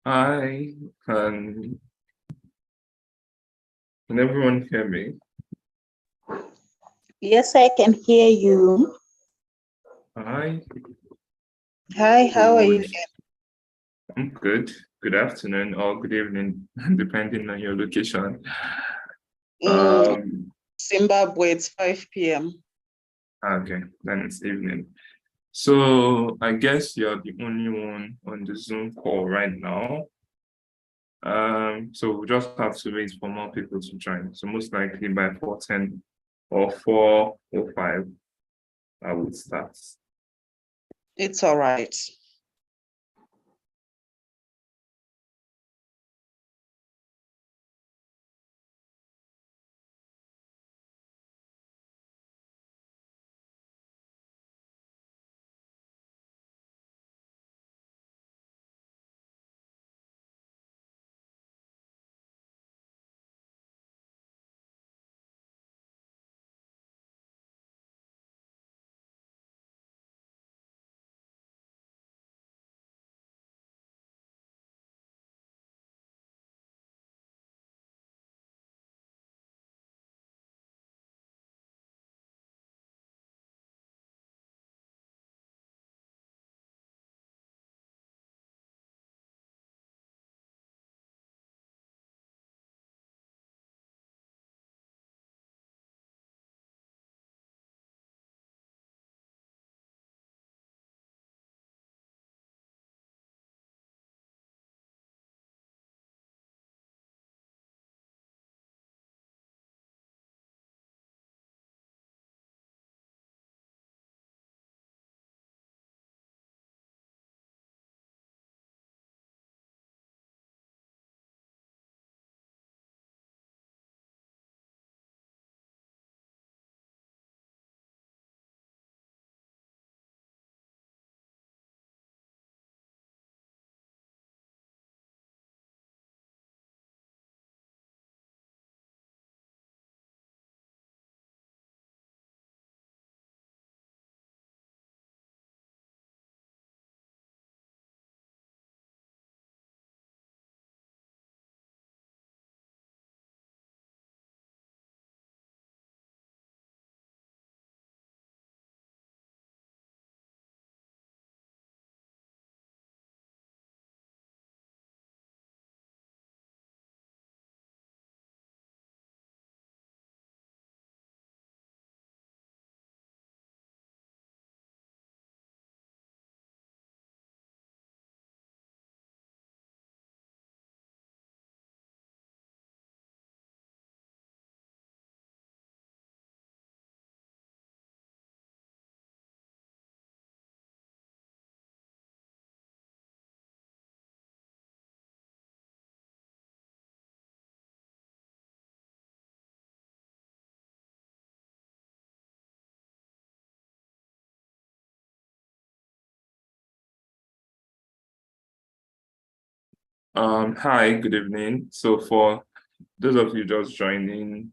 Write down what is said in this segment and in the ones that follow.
Hi, can, can everyone hear me? Yes, I can hear you. Hi, Hi, how are you? good. I'm good. Good afternoon or good evening, depending on your location. In Um, Zimbabwe, it's 5 p.m. okay, then it's evening. So I guess you're the only one on the Zoom call right now. So we just have to wait for more people to join. So most likely by 4:10 or 4:05, I would start. It's all right. Hi, good evening. So for those of you just joining,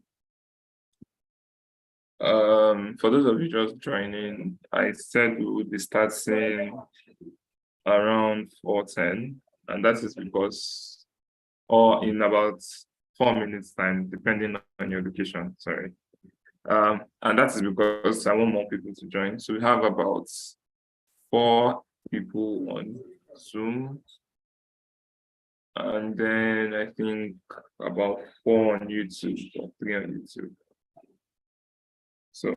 I said we would be starting around 4:10, and that is because, or in about 4 minutes time, depending on your location, sorry. And that is because I want more people to join. So we have about 4 people on Zoom, and then I think about 4 on YouTube or 3 on YouTube. So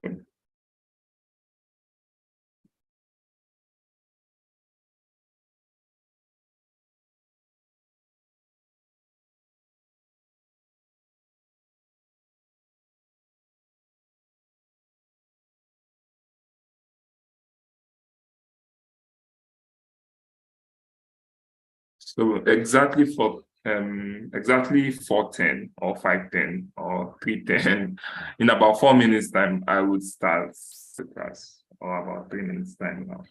So exactly 4:10 or 5:10 or 3:10, in about 4 minutes time, I would start the class, or about 3 minutes time now.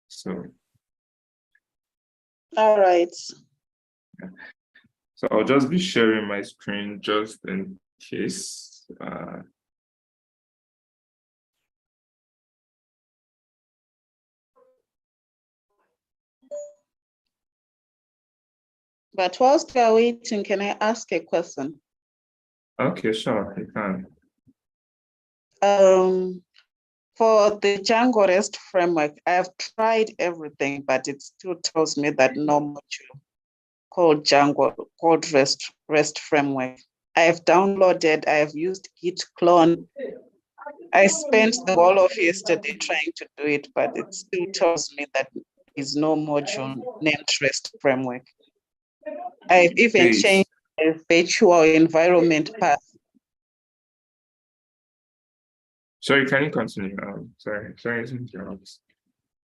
So All right. so I'll just be sharing my screen just in case. But whilst we are waiting, can I ask a question? Okay, sure, you can. For the Django REST framework, I have tried everything, but it still tells me that no module called Django, called REST framework. I have downloaded, I have used git clone. I spent the whole of yesterday trying to do it, but it still tells me that there is no module named REST framework. I've even Please. changed the virtual environment path. Sorry, can you continue? Sorry, to interrupt.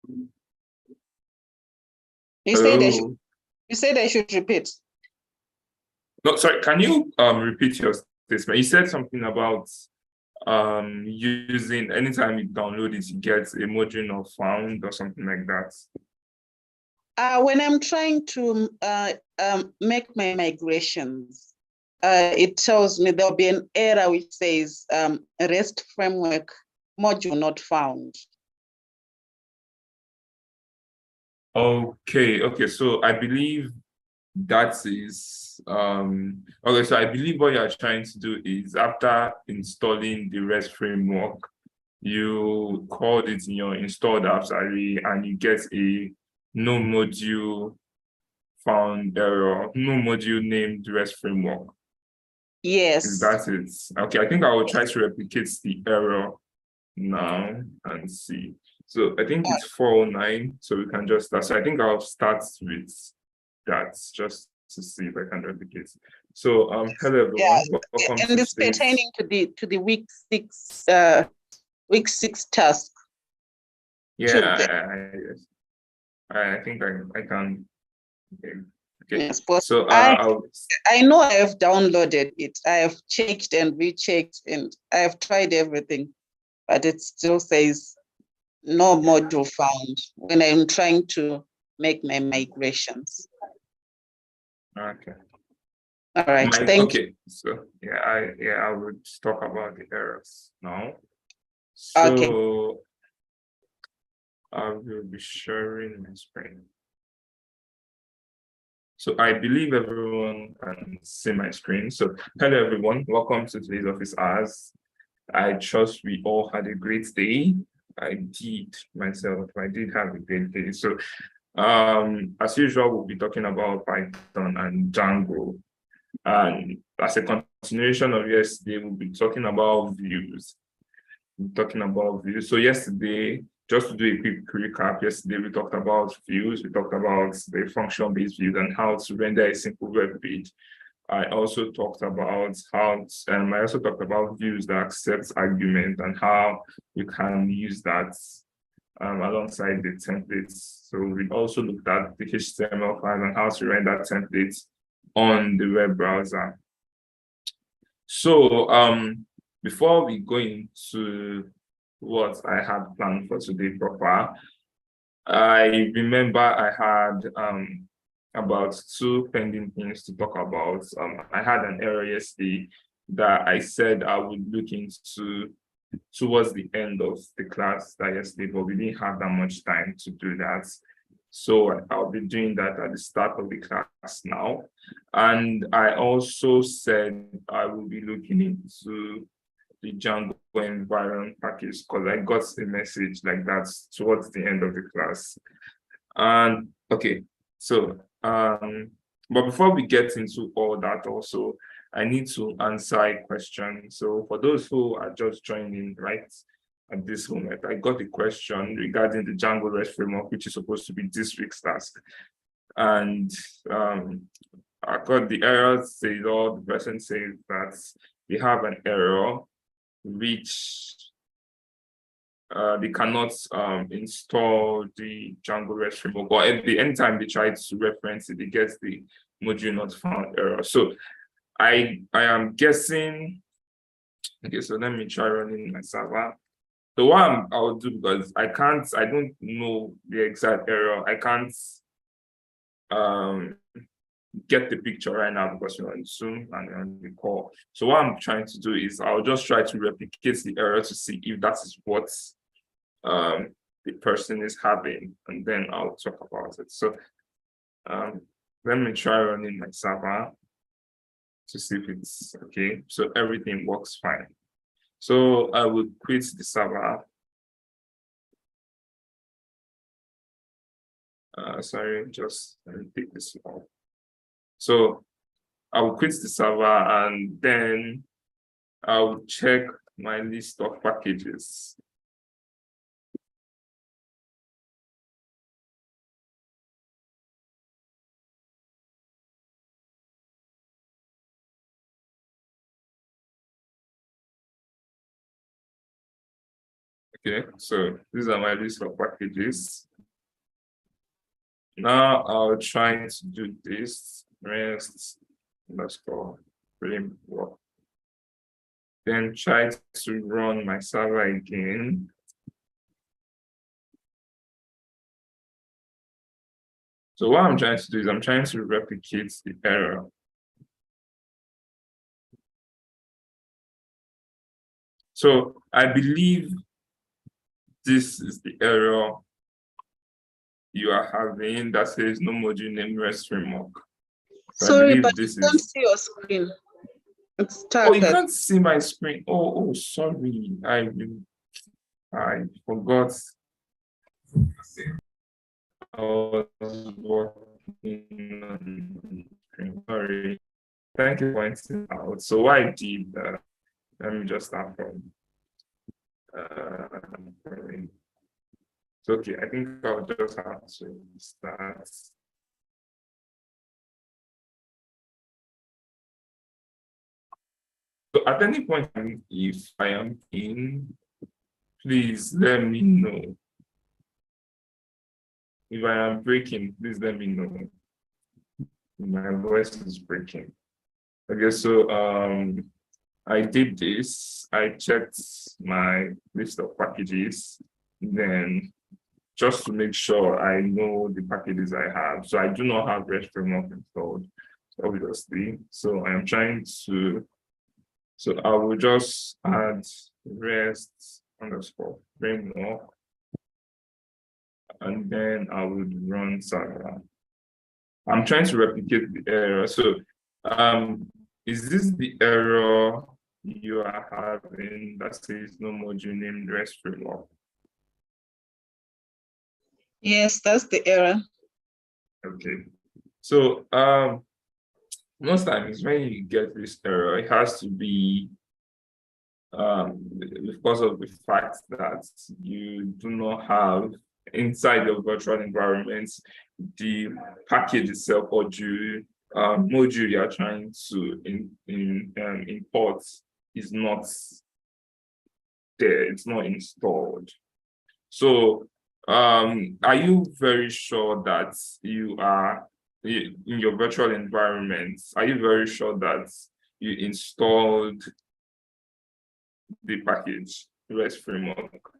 You Hello. said I should repeat. No, sorry, can you repeat your statement? You said something about using anytime you download it, you get a module not found or something like that. When I'm trying to make my migrations, it tells me there'll be an error which says REST framework module not found. Okay, so I believe that is okay, so I believe what you're trying to do is after installing the REST framework, you called it in your installed apps array and you get a no module found error, no module named REST framework. Yes. Is that it? Okay, I think I will try to replicate the error now and see. So I think it's 409, so we can just start. So I think I'll start with that just to see if I can replicate. So hello everyone, welcome and to it's today's... pertaining to the week six task. Yeah, I think I can. Okay. Yes, but So I know I have downloaded it. I have checked and rechecked and I have tried everything, but it still says no module found when I'm trying to make my migrations. okay. All right, thank you. Okay, so I would talk about the errors now. So Okay. I will be sharing my screen. So I believe everyone can see my screen. So hello everyone, welcome to today's office hours. I trust we all had a great day. I did myself, I did have a great day. So as usual, we'll be talking about Python and Django. And as a continuation of yesterday, we'll be talking about views. So yesterday, just to do a quick recap, yesterday we talked about views, we talked about the function-based views and how to render a simple web page. I also talked about views that accept argument and how you can use that alongside the templates. So we also looked at the HTML file and how to render templates on the web browser. So before we go into what I had planned for today proper, I remember I had about two pending things to talk about. I had an error yesterday that I said I would look into towards the end of the class yesterday, but we didn't have that much time to do that. So I'll be doing that at the start of the class now. And I also said I will be looking into the Django environment package because I got a message like that towards the end of the class. And okay, so but before we get into all that also, I need to answer a question. So for those who are just joining right at this moment, I got a question regarding the Django REST framework, which is supposed to be this week's task. And I got the error says, or the person says that they have an error which they cannot install the Django REST framework, or anytime they try to reference it, they get the module not found error. So I am guessing. Okay, so let me try running my server. So what I'll do, because I don't know the exact error. I can't get the picture right now because we're on Zoom and on the call. So what I'm trying to do is I'll just try to replicate the error to see if that is what the person is having, and then I'll talk about it. So Let me try running my server to see if it's okay. So everything works fine. So I would quit the server. Sorry, just let me take this off. So I will quit the server and then I'll check my list of packages. Okay, so these are my list of packages. Now I'll try to do this rest underscore framework. Then try to run my server again. So what I'm trying to do is I'm trying to replicate the error. So I believe this is the error you are having that says no module name REST framework. So Sorry, but this you can't see your screen. It's stuck. Oh, you can't see my screen. Oh, sorry. I forgot. I was working on screen. Sorry. Thank you for pointing out. So what I did, let me just start from. It's okay. I think I'll just have to start. So at any point, if I am in, please let me know. If I am breaking, please let me know. My voice is breaking. Okay, so I did this. I checked my list of packages, then just to make sure I know the packages I have. So I do not have REST framework installed, obviously. So I am trying to, so I will just add REST underscore framework, and then I would run server. I'm trying to replicate the error. So is this the error you are having that says no module named REST framework? Yes, that's the error. Okay. So most times when you get this error, it has to be because of the fact that you do not have inside your virtual environment the package itself or the module you are trying to import is not there, it's not installed. So are you very sure that you are in your virtual environment? Are you very sure that you installed the package REST framework?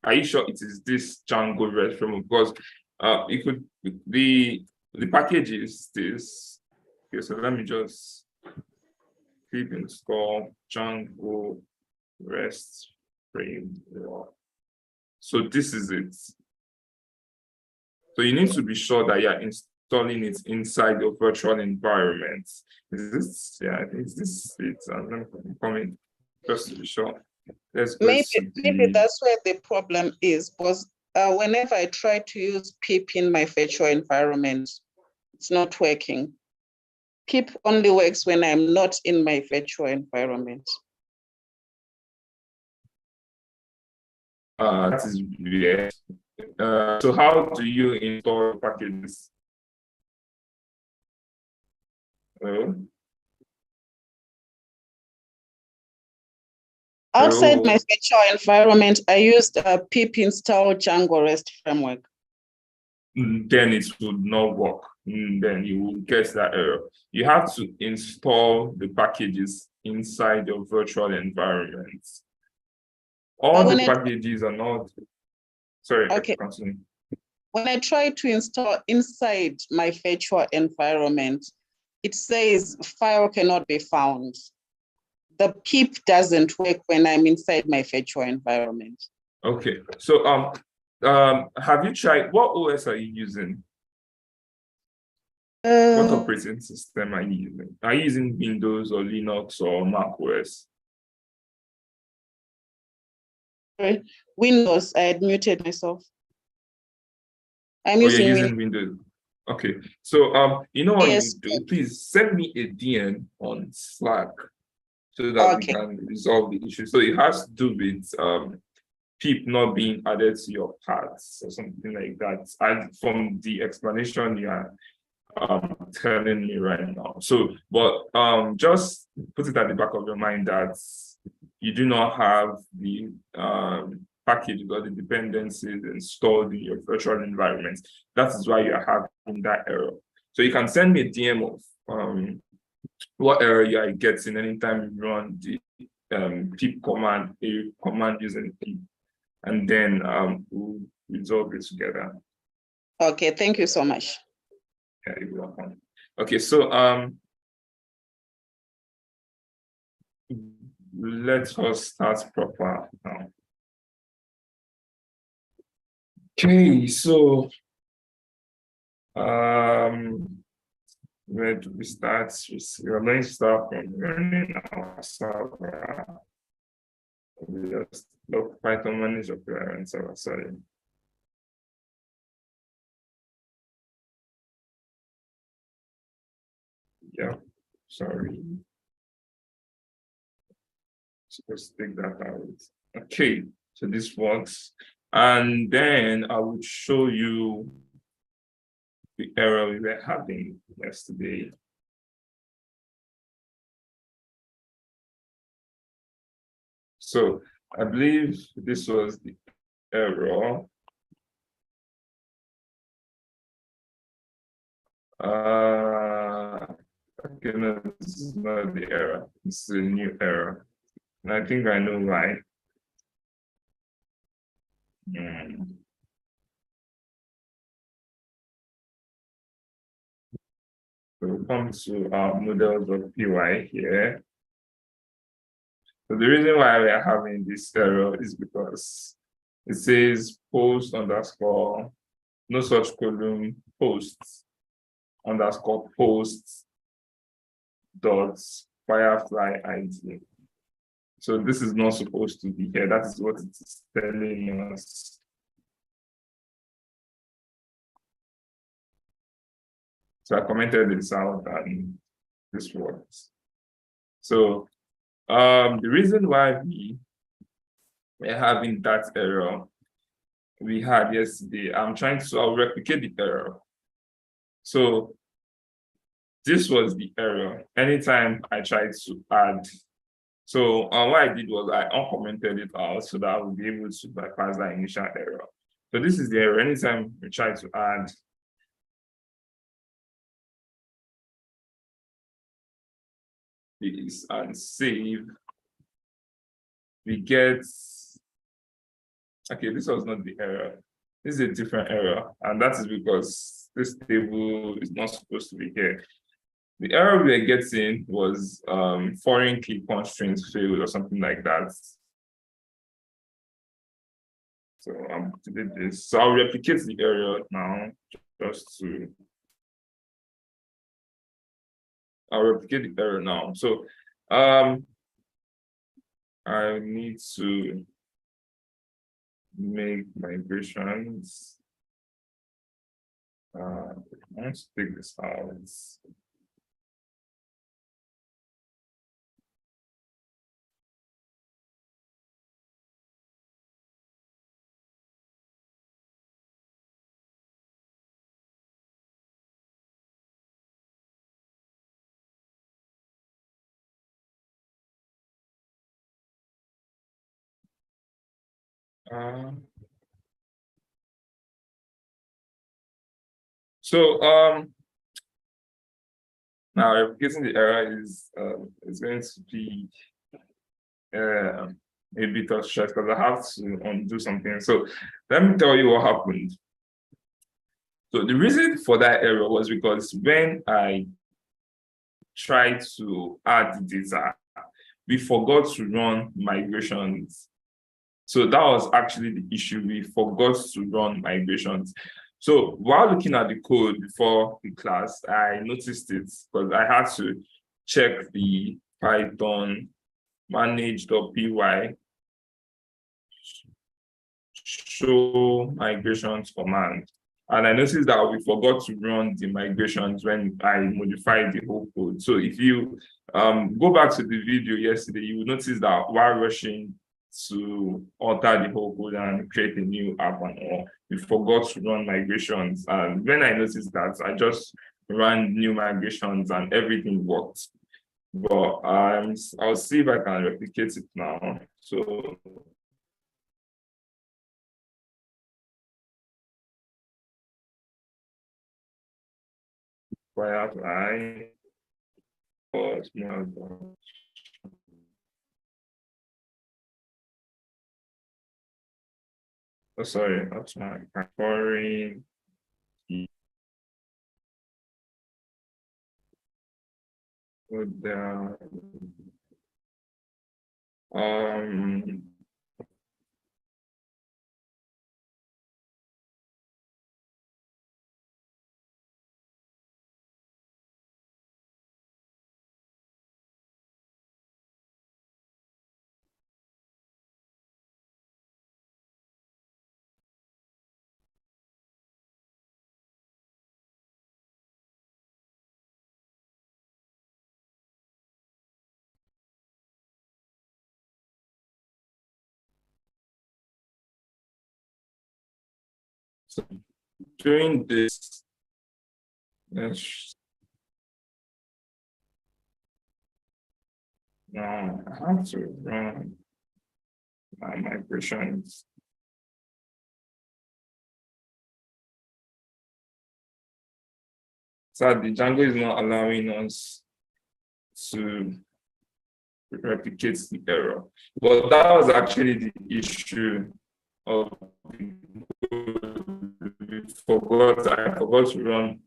Are you sure it is this Django REST framework? Because it could the package is this. Okay, so let me just click install Django REST framework. So this is it. So you need to be sure that you're installing it inside your virtual environment. Is this, yeah, is this it? Let me comment just to be sure. Let's go maybe that's where the problem is, because whenever I try to use pip in my virtual environment, it's not working. Pip only works when I'm not in my virtual environment. That is weird. So how do you install packages? Outside my virtual environment, I used pip install Django REST framework. Then it would not work. Then you will get that error. You have to install the packages inside your virtual environment. All the packages are not. Sorry, okay. Continue. When I try to install inside my virtual environment, it says file cannot be found. The pip doesn't work when I'm inside my virtual environment. Okay, so have you tried, what OS are you using? What Uh, operating system are you using? Are you using Windows or Linux or Mac OS? Windows, I had muted myself. I'm Oh, you're using using Windows. Okay. So you know what you Yes. do? Please send me a DM on Slack so that we Okay. can resolve the issue. So it has to do with PIP not being added to your paths or something like that. And from the explanation you are telling me right now. So, but just put it at the back of your mind that you do not have the packages or the dependencies installed in your virtual environment. That is why you are having that error. So you can send me a DM of what error you are getting anytime you run the pip command, a command using pip, and then we'll resolve it together. Okay, thank you so much. Yeah, you're welcome. Okay, so let us start proper now. Okay, so where do we start? We're going to start from running our server. We just look Python manage your parent server, sorry. Yeah, sorry. Supposed to take that out. Okay, so this works. And then I would show you the error we were having yesterday. So I believe this was the error. Okay, no, this is not the error. It's a new error. And I think I know why. So we come to our models of PY here. So the reason why we are having this error is because it says post underscore, no such column, posts underscore posts dot firefly ID. So this is not supposed to be here. That is what it is telling us. So I commented this out and this works. So the reason why we're having that error we had yesterday, I'll replicate the error. So this was the error. Anytime I tried to add, so what I did was I uncommented it out so that I would be able to bypass that initial error. So this is the error. Anytime we try to add this and save, we get, okay, this was not the error. This is a different error. And that is because this table is not supposed to be here. The error we were getting was foreign key constraints failed or something like that. So did this. So I'll replicate the error now just to. I'll replicate the error now. So I need to make migrations. I want to take this out. So now replicating the error is going to be a bit of stress because I have to undo something. So let me tell you what happened. So the reason for that error was because when I tried to add the data, we forgot to run migrations. So that was actually the issue. We forgot to run migrations. So while looking at the code before the class, I noticed it because I had to check the Python manage.py show migrations command. And I noticed that we forgot to run the migrations when I modified the whole code. So if you go back to the video yesterday, you will notice that while rushing to alter the whole code and create a new app and all, we forgot to run migrations. And when I noticed that, I just ran new migrations and everything worked. But I'll see if I can replicate it now. So why I was oh, sorry, that's my foreign with the so during this, yes, now I have to run my migrations. So the Django is not allowing us to replicate the error. But that was actually the issue of I forgot to run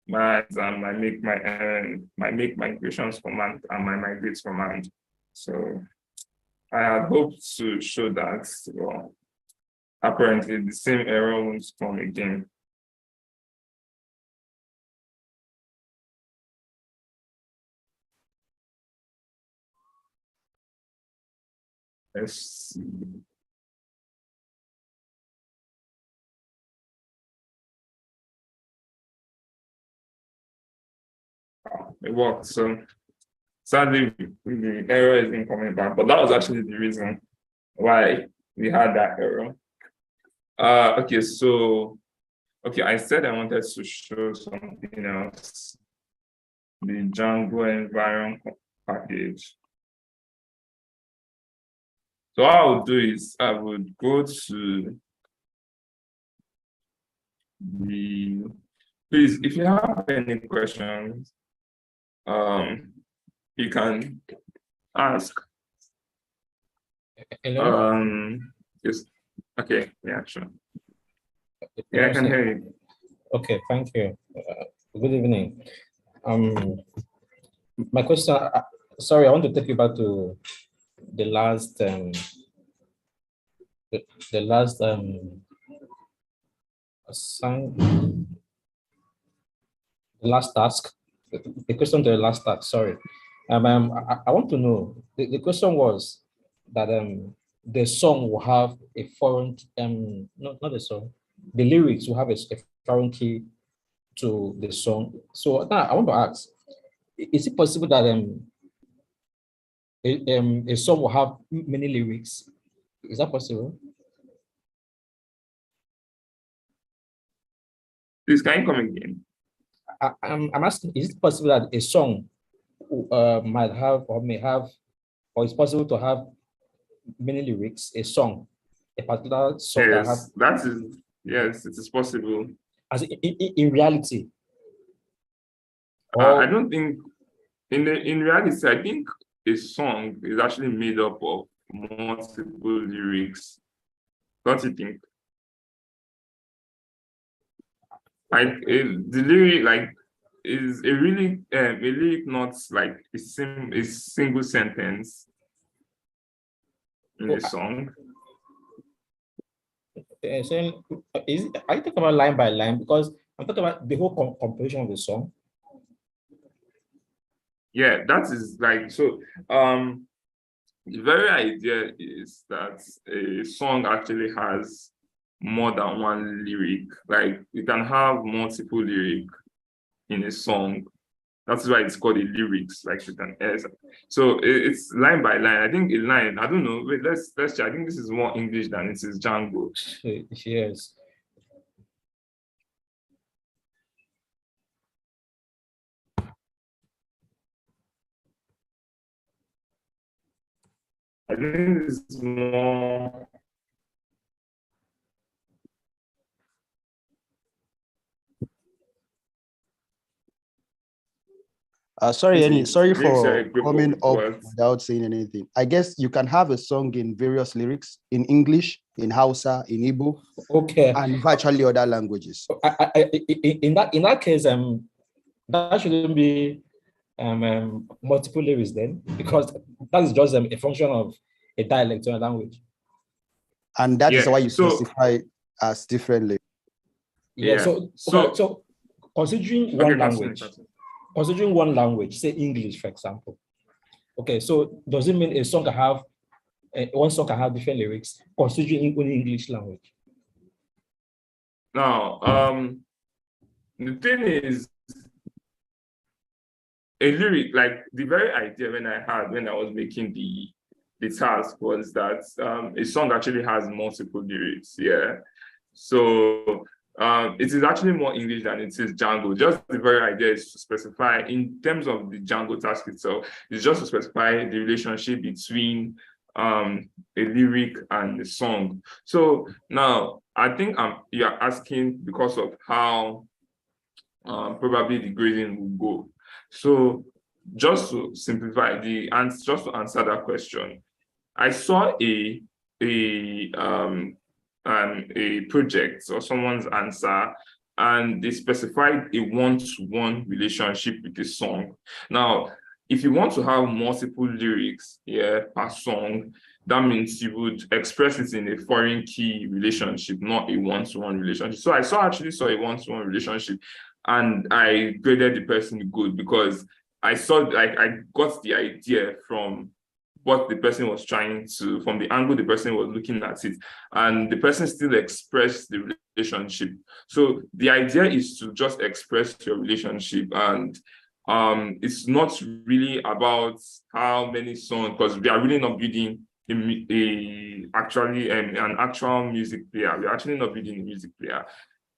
my and my make migrations command and my migrate command. So I had hoped to show that. Well, apparently the same error won't come again. Let's see. It worked. So sadly, the error isn't coming back, but that was actually the reason why we had that error. Okay, so I said I wanted to show something else. The Django environment package. So what I would do is I would go to the, please, if you have any questions, you can ask. Hello? Yes. Okay, yeah, sure. Yeah, I can hear you. Okay, thank you. Good evening. My question, sorry, I want to take you back to the last the last the last task. The question to the last task, sorry. I want to know, the question was that the song will have a foreign not the song, the lyrics will have a foreign key to the song. So now I want to ask, is it possible that a song will have many lyrics? Is that possible? Please, can you come again? I'm asking, is it possible that a song might have or may have, or it's possible to have many lyrics, a song, a particular song that has, yes, it is possible. as in reality? I don't think in reality, I think a song is actually made up of multiple lyrics. Don't you think? Like the lyric, like, is a lyric not like a single sentence in a song. Saying are you talking about line by line? Because I'm talking about the whole composition of the song. Yeah, that is like so. The very idea is that a song actually has more than one lyric. Like you can have multiple lyric in a song. That's why it's called a lyrics, like with an S. So it's line by line. I think a line. I don't know. Wait, let's check. I think this is more English than it is Django. Yes. I think this is more. Sorry, Enny, sorry Lyrics are for a group coming of up words. without saying anything. I guess you can have a song in various lyrics, in English, in Hausa, in Igbo, Okay. and virtually other languages. In that case, that shouldn't be multiple lyrics then, because that is just a function of a dialect or a language. And that is Yeah, why you so- specify as differently. Yeah. Yeah. So considering one language, Continue. considering one language, say English, for example. Okay, so does it mean a song can have one song can have different lyrics considering only English language? Now, the thing is, a lyric, like the very idea when I was making the task was that a song actually has multiple lyrics. Yeah. So it is actually more English than it is Django. Just the very idea is to specify, in terms of the Django task itself, it's just to specify the relationship between a lyric and the song. So now I think you're asking because of how probably the grading will go. So just to simplify just to answer that question, I saw a project or someone's answer, and they specified a one-to-one relationship with the song. Now, if you want to have multiple lyrics, per song, that means you would express it in a foreign key relationship, not a one-to-one relationship. So I actually saw a one-to-one relationship, and I graded the person good because I got the idea from what the person was from the angle the person was looking at it, and the person still expressed the relationship. So the idea is to just express your relationship, and it's not really about how many songs, because we are really not building an actual music player. We're actually not building a music player.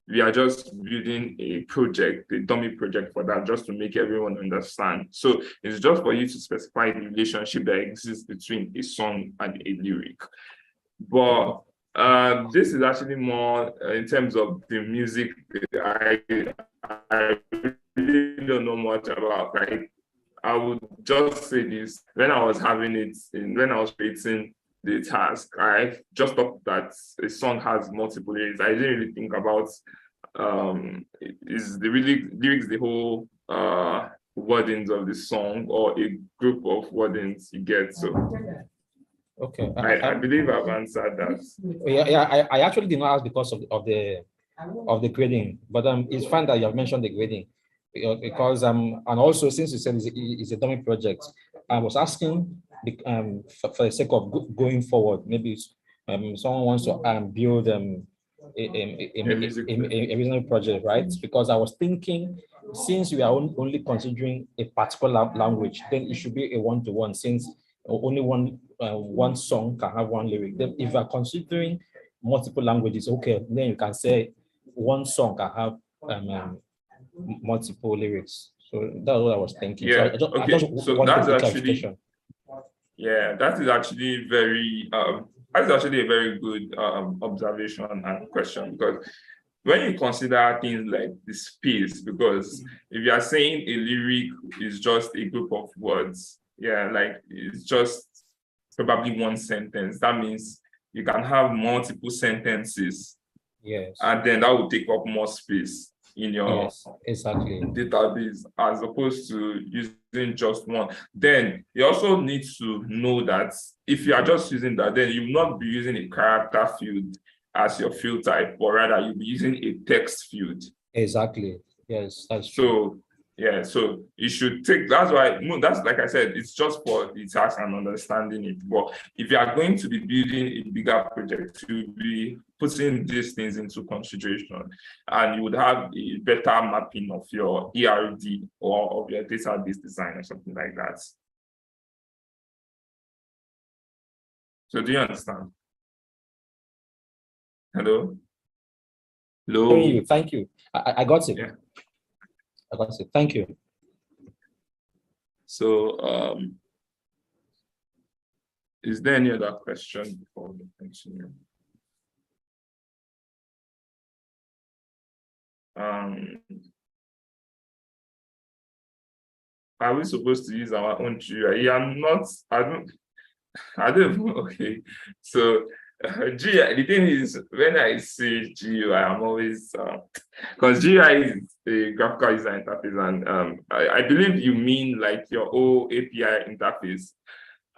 We are just building a project, a dummy project for that, just to make everyone understand. So it's just for you to specify the relationship that exists between a song and a lyric. But this is actually more in terms of the music. I really don't know much about. Like, I would just say this: when I was creating the task, I just thought that a song has multiple lyrics. I didn't really think about is the lyrics the whole wordings of the song, or a group of wordings you get. So okay, I believe I've answered that. Yeah, I actually did not ask because of the grading, but it's fine that you have mentioned the grading, because and also since you said it's a dummy project, I was asking for the sake of going forward, maybe someone wants to build a reasonable project, right? Because I was thinking, since we are only considering a particular language, then it should be a one-to-one, since only one song can have one lyric. Then if you are considering multiple languages, okay, then you can say one song can have multiple lyrics. So that's what I was thinking. Yeah. So I Okay. just So wanted that's the actually, clarification. yeah, that is actually that's actually a very good observation and question, because when you consider things like the space, because if you are saying a lyric is just a group of words, like it's just probably one sentence, that means you can have multiple sentences. Yes. And then that will take up more space in your exactly database, as opposed to using just one. Then you also need to know that if you are just using that, then you will not be using a character field as your field type, or rather you'll be using a text field. Exactly. Yes, that's true. So yeah, so you should take, that's why, that's like I said, it's just for the task and understanding it. But if you are going to be building a bigger project, you'll be putting these things into consideration, and you would have a better mapping of your ERD or of your database design or something like that. So do you understand? Hello? Hello? Thank you. I got it. Yeah. I got it. Thank you. So is there any other question before we continue? Are we supposed to use our own GUI? Yeah, I'm not, I don't know. Okay. So GUI, the thing is, when I say GUI, I'm always, because GUI is a graphical user interface, and I believe you mean like your whole API interface.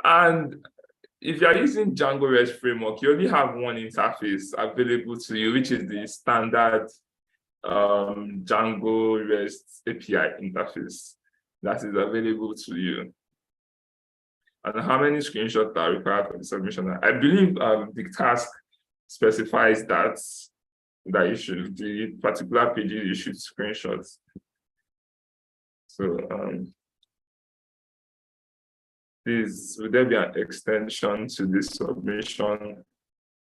And if you're using Django REST framework, you only have one interface available to you, which is the standard Django REST API interface that is available to you. And how many screenshots are required for the submission? I believe the task specifies that you should, the particular pages you should screenshots. So please, would there be an extension to this submission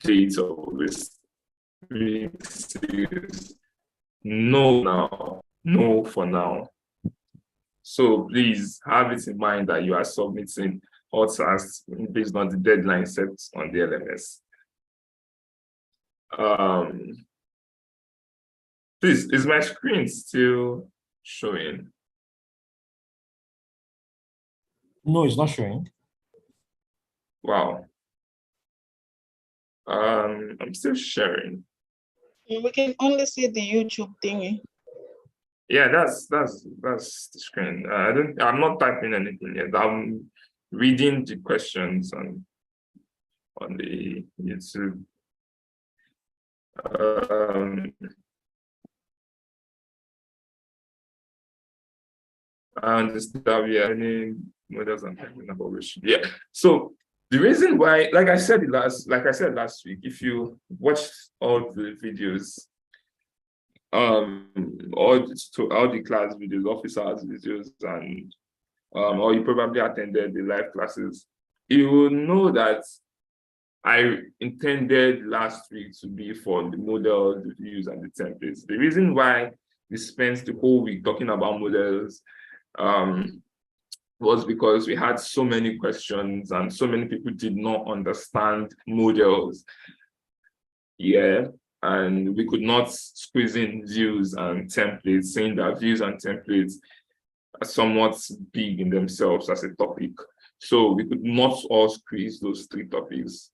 date of this? No now, no for now. So please have it in mind that you are submitting all tasks based on the deadline set on the LMS. Please, is my screen still showing? No, it's not showing. Wow. I'm still sharing. We can only see the YouTube thingy. Yeah, that's the screen. I'm not typing anything yet. I'm reading the questions on the YouTube. I understand that we are any models and technical which, yeah. So the reason why, like I said last week, if you watched all the videos, all the class videos, officers videos, and or you probably attended the live classes, you will know that I intended last week to be for the models, the views, and the templates. The reason why we spent the whole week talking about models was because we had so many questions and so many people did not understand models. Yeah, and we could not squeeze in views and templates, saying that views and templates are somewhat big in themselves as a topic. So we could not all squeeze those three topics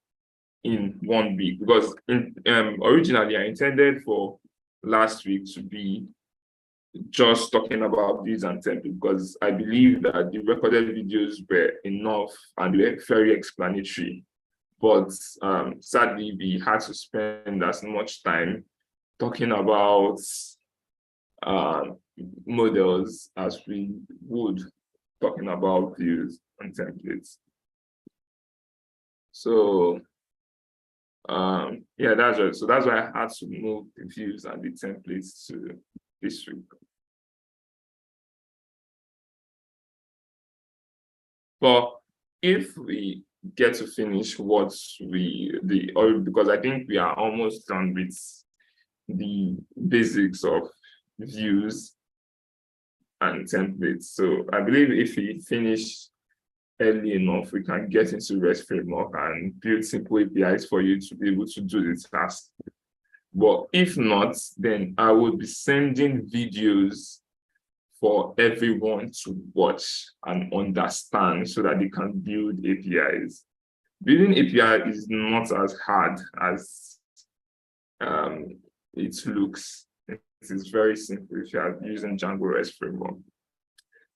in one week, because originally I intended for last week to be just talking about views and templates, because I believe that the recorded videos were enough and were very explanatory. But sadly, we had to spend as much time talking about models as we would talking about views and templates. So yeah, that's right. So that's why I had to move the views and the templates to this week. But if we get to finish what because I think we are almost done with the basics of views and templates. So I believe if we finish early enough, we can get into REST framework and build simple APIs for you to be able to do the task. But if not, then I will be sending videos for everyone to watch and understand so that they can build APIs. Building API is not as hard as it looks. It is very simple if you are using Django REST framework.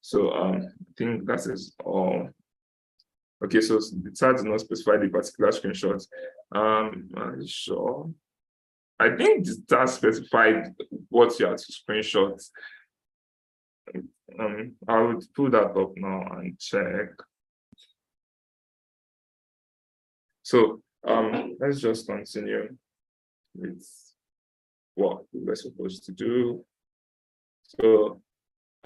So I think that is all. Okay, so the tag does not specify the particular screenshot. Are you sure? I think that specified what you have to screenshot. I would pull that up now and check. So let's just continue with what we were supposed to do. So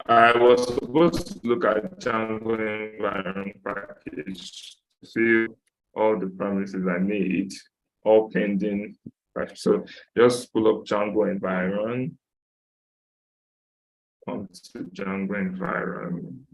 I was supposed to look at Django environment package to see all the promises I made, all pending. So just pull up Django environment. Come to Django environment.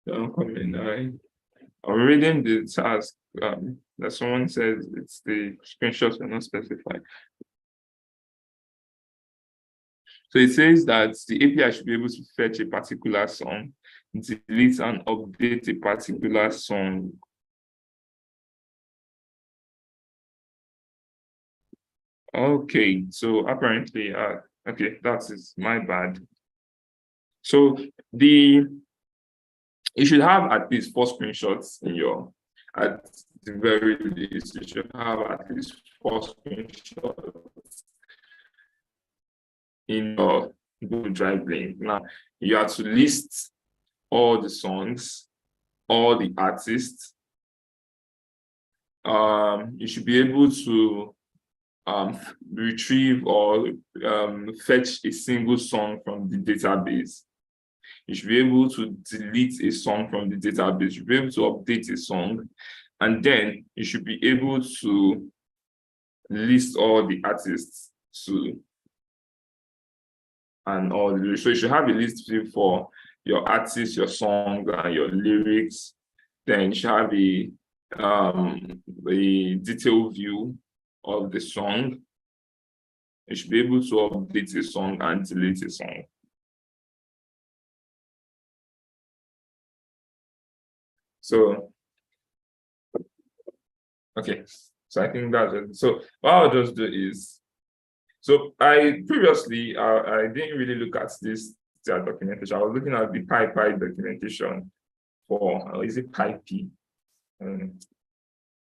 Don't come in. I'm reading the task that someone says it's the screenshots are not specified. So it says that the API should be able to fetch a particular song, delete and update a particular song. Okay, so apparently, okay, that is my bad. So you should have at least 4 screenshots in your, at the very least, you should have at least 4 screenshots in your Google Drive link. Now, you have to list all the songs, all the artists. You should be able to retrieve or fetch a single song from the database. You should be able to delete a song from the database. You should be able to update a song. And then you should be able to list all the artists too. And all the, so you should have a list for your artists, your songs, and your lyrics. Then you should have a detailed view of the song. You should be able to update a song and delete a song. So, okay, so I think that's it. So what I'll just do is, so I previously, I didn't really look at this documentation. I was looking at the PyPy documentation for, is it PyP? The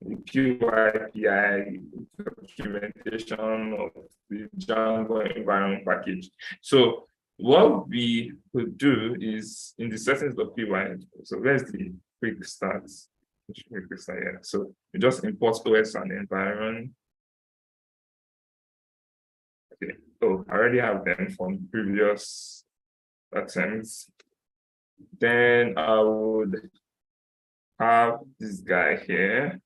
PyPI documentation of the Django environment package. So what we could do is in the settings of py, so where's the quick start? Yeah. So you just import OS and environment. Okay. Oh, I already have them from previous attempts. Then I would have this guy here.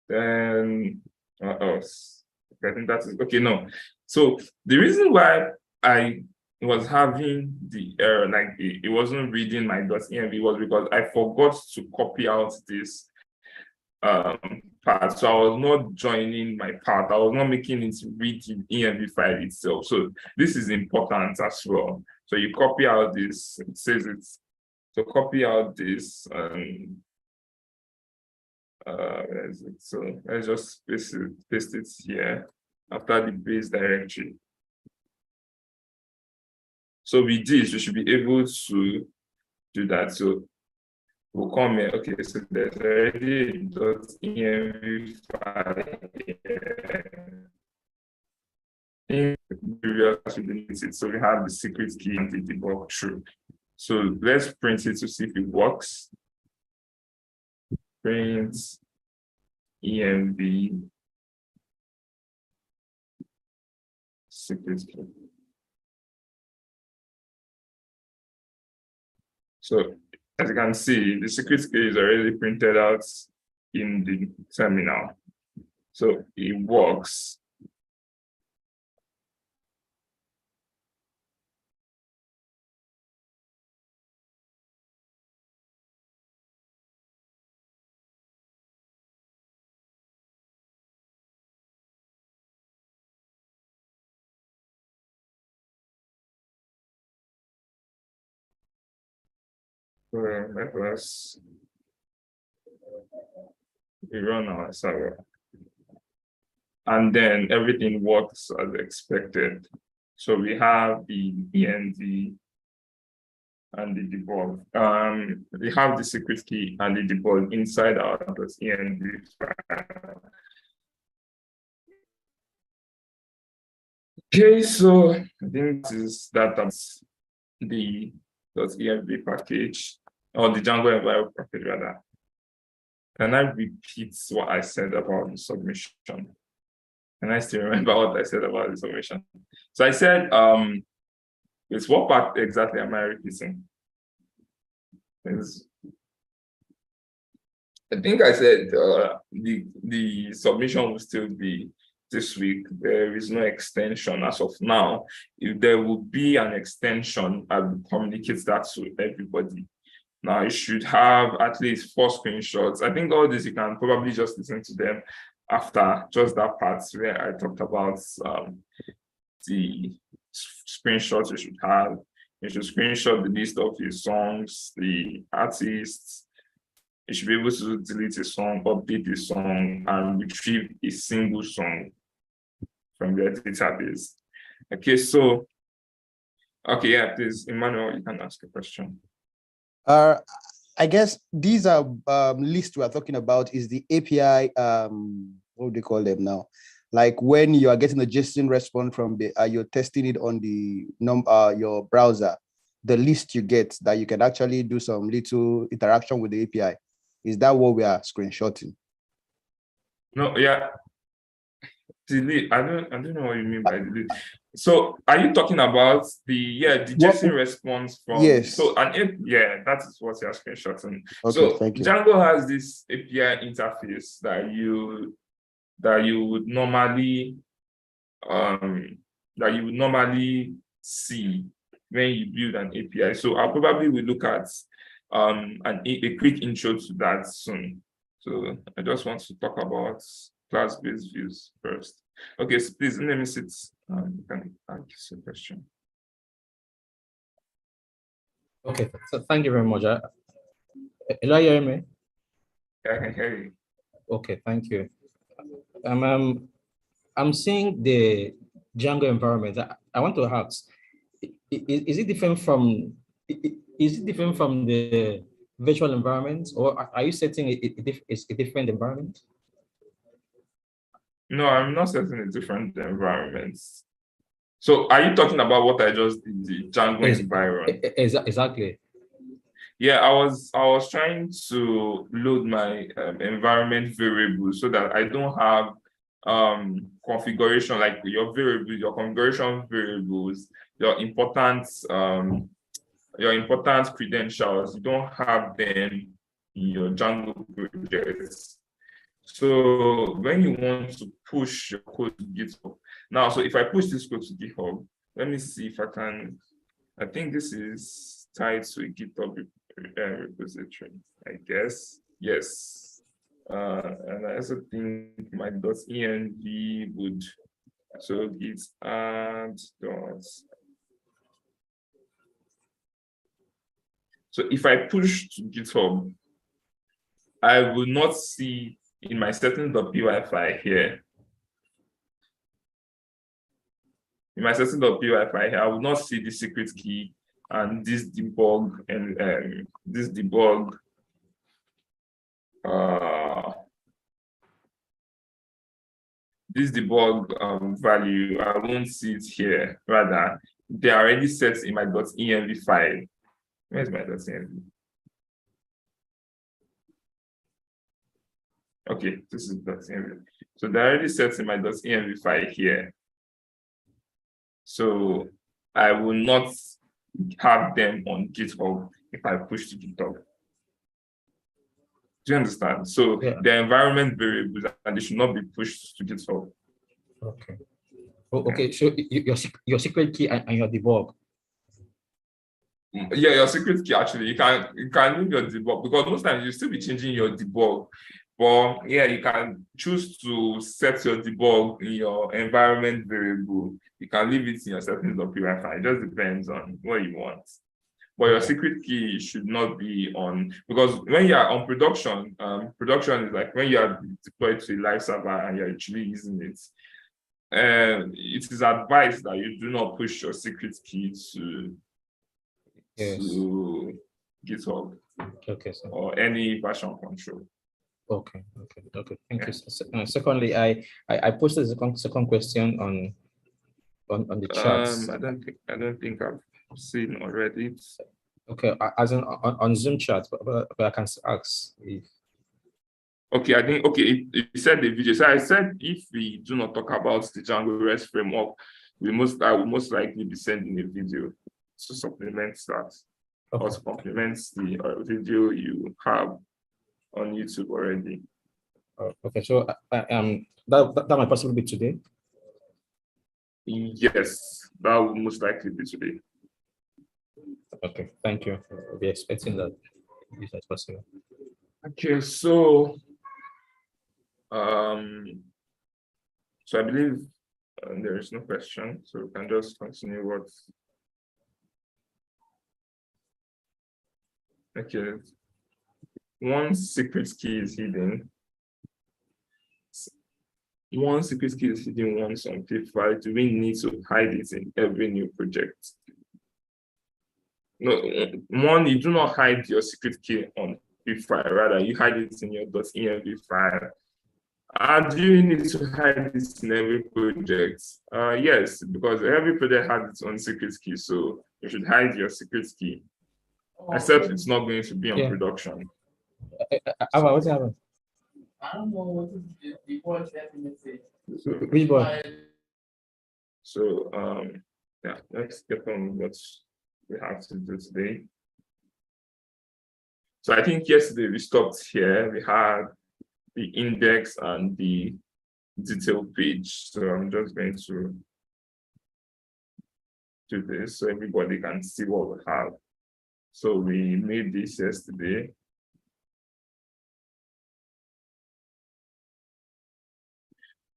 Then what else? I think that is okay. No, so the reason why I was having the error, like it wasn't reading my .env, was because I forgot to copy out this part. So I was not joining my part. I was not making it read the env file itself. So this is important as well. So you copy out this. It says it's so copy out this. Where is it? So let's just paste it here after the base directory. So with this, we should be able to do that. So we'll come here. Okay, so there's already a .env file here. In previous, so we have the secret key and the debug true. So let's print it to see if it works. Print env secret key. So as you can see, the secret key is already printed out in the terminal. So it works. Let us run our server. And then everything works as expected. So we have the END and the debug. We have the secret key and the debug inside our .env file. Okay, so I think that's the .env package, or the Django environment package rather. Can I repeat what I said about the submission? Can I still remember what I said about the submission? So I said, it's what part exactly am I repeating? I think I said the submission will still be this week. There is no extension as of now. If there will be an extension, I will communicate that to everybody. Now you should have at least 4 screenshots. I think all this you can probably just listen to them after just that part where I talked about the screenshots you should have. You should screenshot the list of your songs, the artists. You should be able to delete a song, update a song, and retrieve a single song from your database. Okay, so, okay, yeah, please, Emmanuel, you can ask a question. I guess these are lists we are talking about is the API, what do they call them now? Like when you are getting a JSON response from the, you're testing it on the your browser, the list you get that you can actually do some little interaction with the API. Is that what we are screenshotting? No, yeah. Delete. I don't know what you mean by delete. So are you talking about the JSON response from? Yes. So that is what you're screenshotting. Okay, so thank you. Django has this API interface that you would normally see when you build an API. So I probably will look at a quick intro to that soon. So I just want to talk about class-based views first. Okay, so please let me sit. You can ask a question. Okay, so thank you very much. Can you hear me? Yeah, I can hear you. Okay, thank you. I'm seeing the Django environment. I want to ask, is it different from the virtual environment, or are you setting a different environment? No, I'm not setting a different environment. So are you talking about what I just did, the Django environment? Exactly. Yeah, I was trying to load my environment variables so that I don't have configuration like your variables, your configuration variables, your important credentials. You don't have them in your Django projects. So when you want to push your code to GitHub, now, so if I push this code to GitHub, let me see if I can. I think this is tied to a GitHub repository, I guess. Yes. And I also think my .env would, so git add dot. So if I push to GitHub, I will not see in my settings.py file here. In my settings.py file here, I will not see the secret key and this debug and this debug value. I won't see it here. Rather, they are already set in my .env file. Where's my .env? Okay, this is .env. So they're already set in my .env file here. So I will not have them on GitHub if I push to GitHub. Do you understand? So the environment variables, and they should not be pushed to GitHub. Okay. Okay. So your secret key and your debug. Yeah, your secret key actually you can leave your debug because most times you still be changing your debug. But yeah, you can choose to set your debug in your environment variable. You can leave it in your settings.py file. It just depends on what you want. but your secret key should not be on, because when you are on production, production is like when you are deployed to a live server and you're actually using it. It is advised that you do not push your secret key to GitHub or any version control. Okay. Thank you. Secondly, I posted the second question on the chat. I don't think I've seen already. Okay, as in on Zoom chat, but I can ask if. Okay, I think it said the video. So I said if we do not talk about the Django REST framework, I will most likely be sending a video to supplement that, or to complement the video you have on YouTube already. Okay, so that might possibly be today. Yes, that will most likely be today. Okay, thank you. We'll be expecting that if that's possible. Okay, so I believe there is no question, so we can just continue what. Okay, once secret key is hidden, once amplified, do we need to hide it in every new project? No, one, you do not hide your secret key on B file, rather you hide it in your .env file. Do you need to hide this in every project? Yes, because every project has its own secret key, so you should hide your secret key, except it's not going to be on production. What's happening? I don't know what is the default message. Which boy? So yeah, let's get on what we have to do today. So I think yesterday we stopped here. We had the index and the detail page. So I'm just going to do this so everybody can see what we have. So we made this yesterday.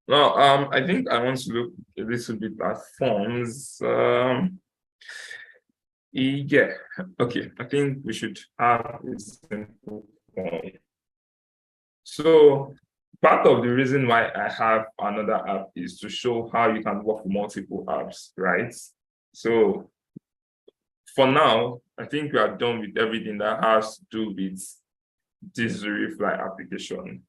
Now, I think I want to look a little bit at forms. Yeah, okay. I think we should have a simple form. So part of the reason why I have another app is to show how you can work with multiple apps, right? So for now, I think we are done with everything that has to do with this Fly application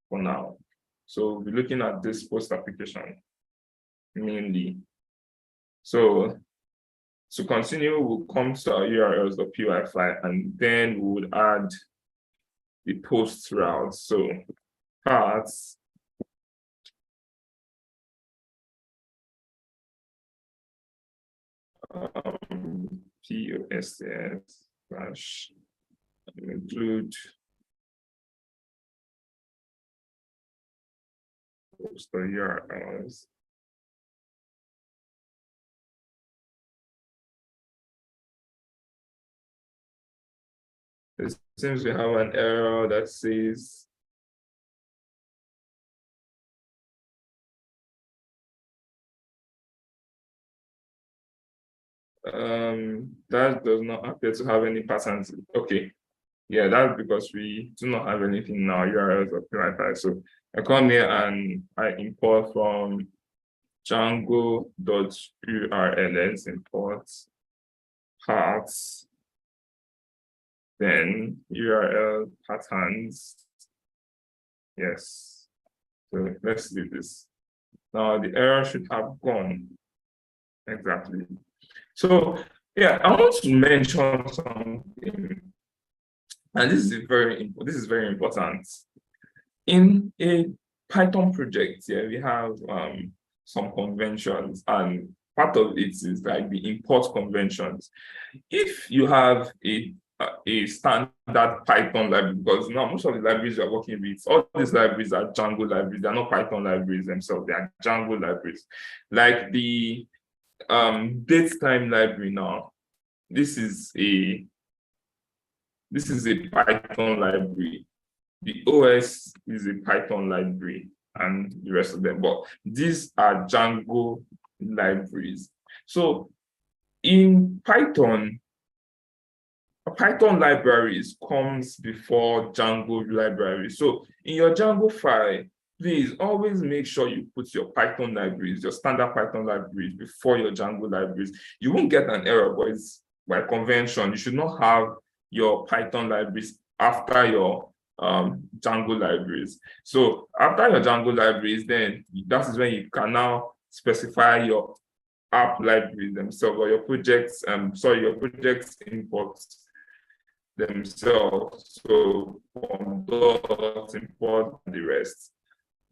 for now. So we're looking at this post application mainly. So to continue, we'll come to our urls.py file, and then we would add the post route. So paths posts / include post URLs. It seems we have an error that says that does not appear to have any patterns. Okay, yeah, that's because we do not have anything in our URLs of PyFi. So I come here and I import from Django.urls import paths, then URL patterns. Yes. So let's do this. Now the error should have gone. Exactly. So yeah, I want to mention something, and this is very important. In a Python project, yeah, we have some conventions, and part of it is like the import conventions. If you have a standard Python library, because now most of the libraries you're working with, all these libraries are Django libraries, they're not Python libraries themselves, they are Django libraries. Like the datetime library now, this is a Python library. The OS is a Python library and the rest of them, but these are Django libraries. So in Python, Python libraries comes before Django library. So in your Django file, please always make sure you put your Python libraries, your standard Python libraries before your Django libraries. You won't get an error, but it's by convention. You should not have your Python libraries after your Django libraries. So after your Django libraries, then that is when you can now specify your app libraries themselves, or your projects, your projects imports themselves. So from those import the rest.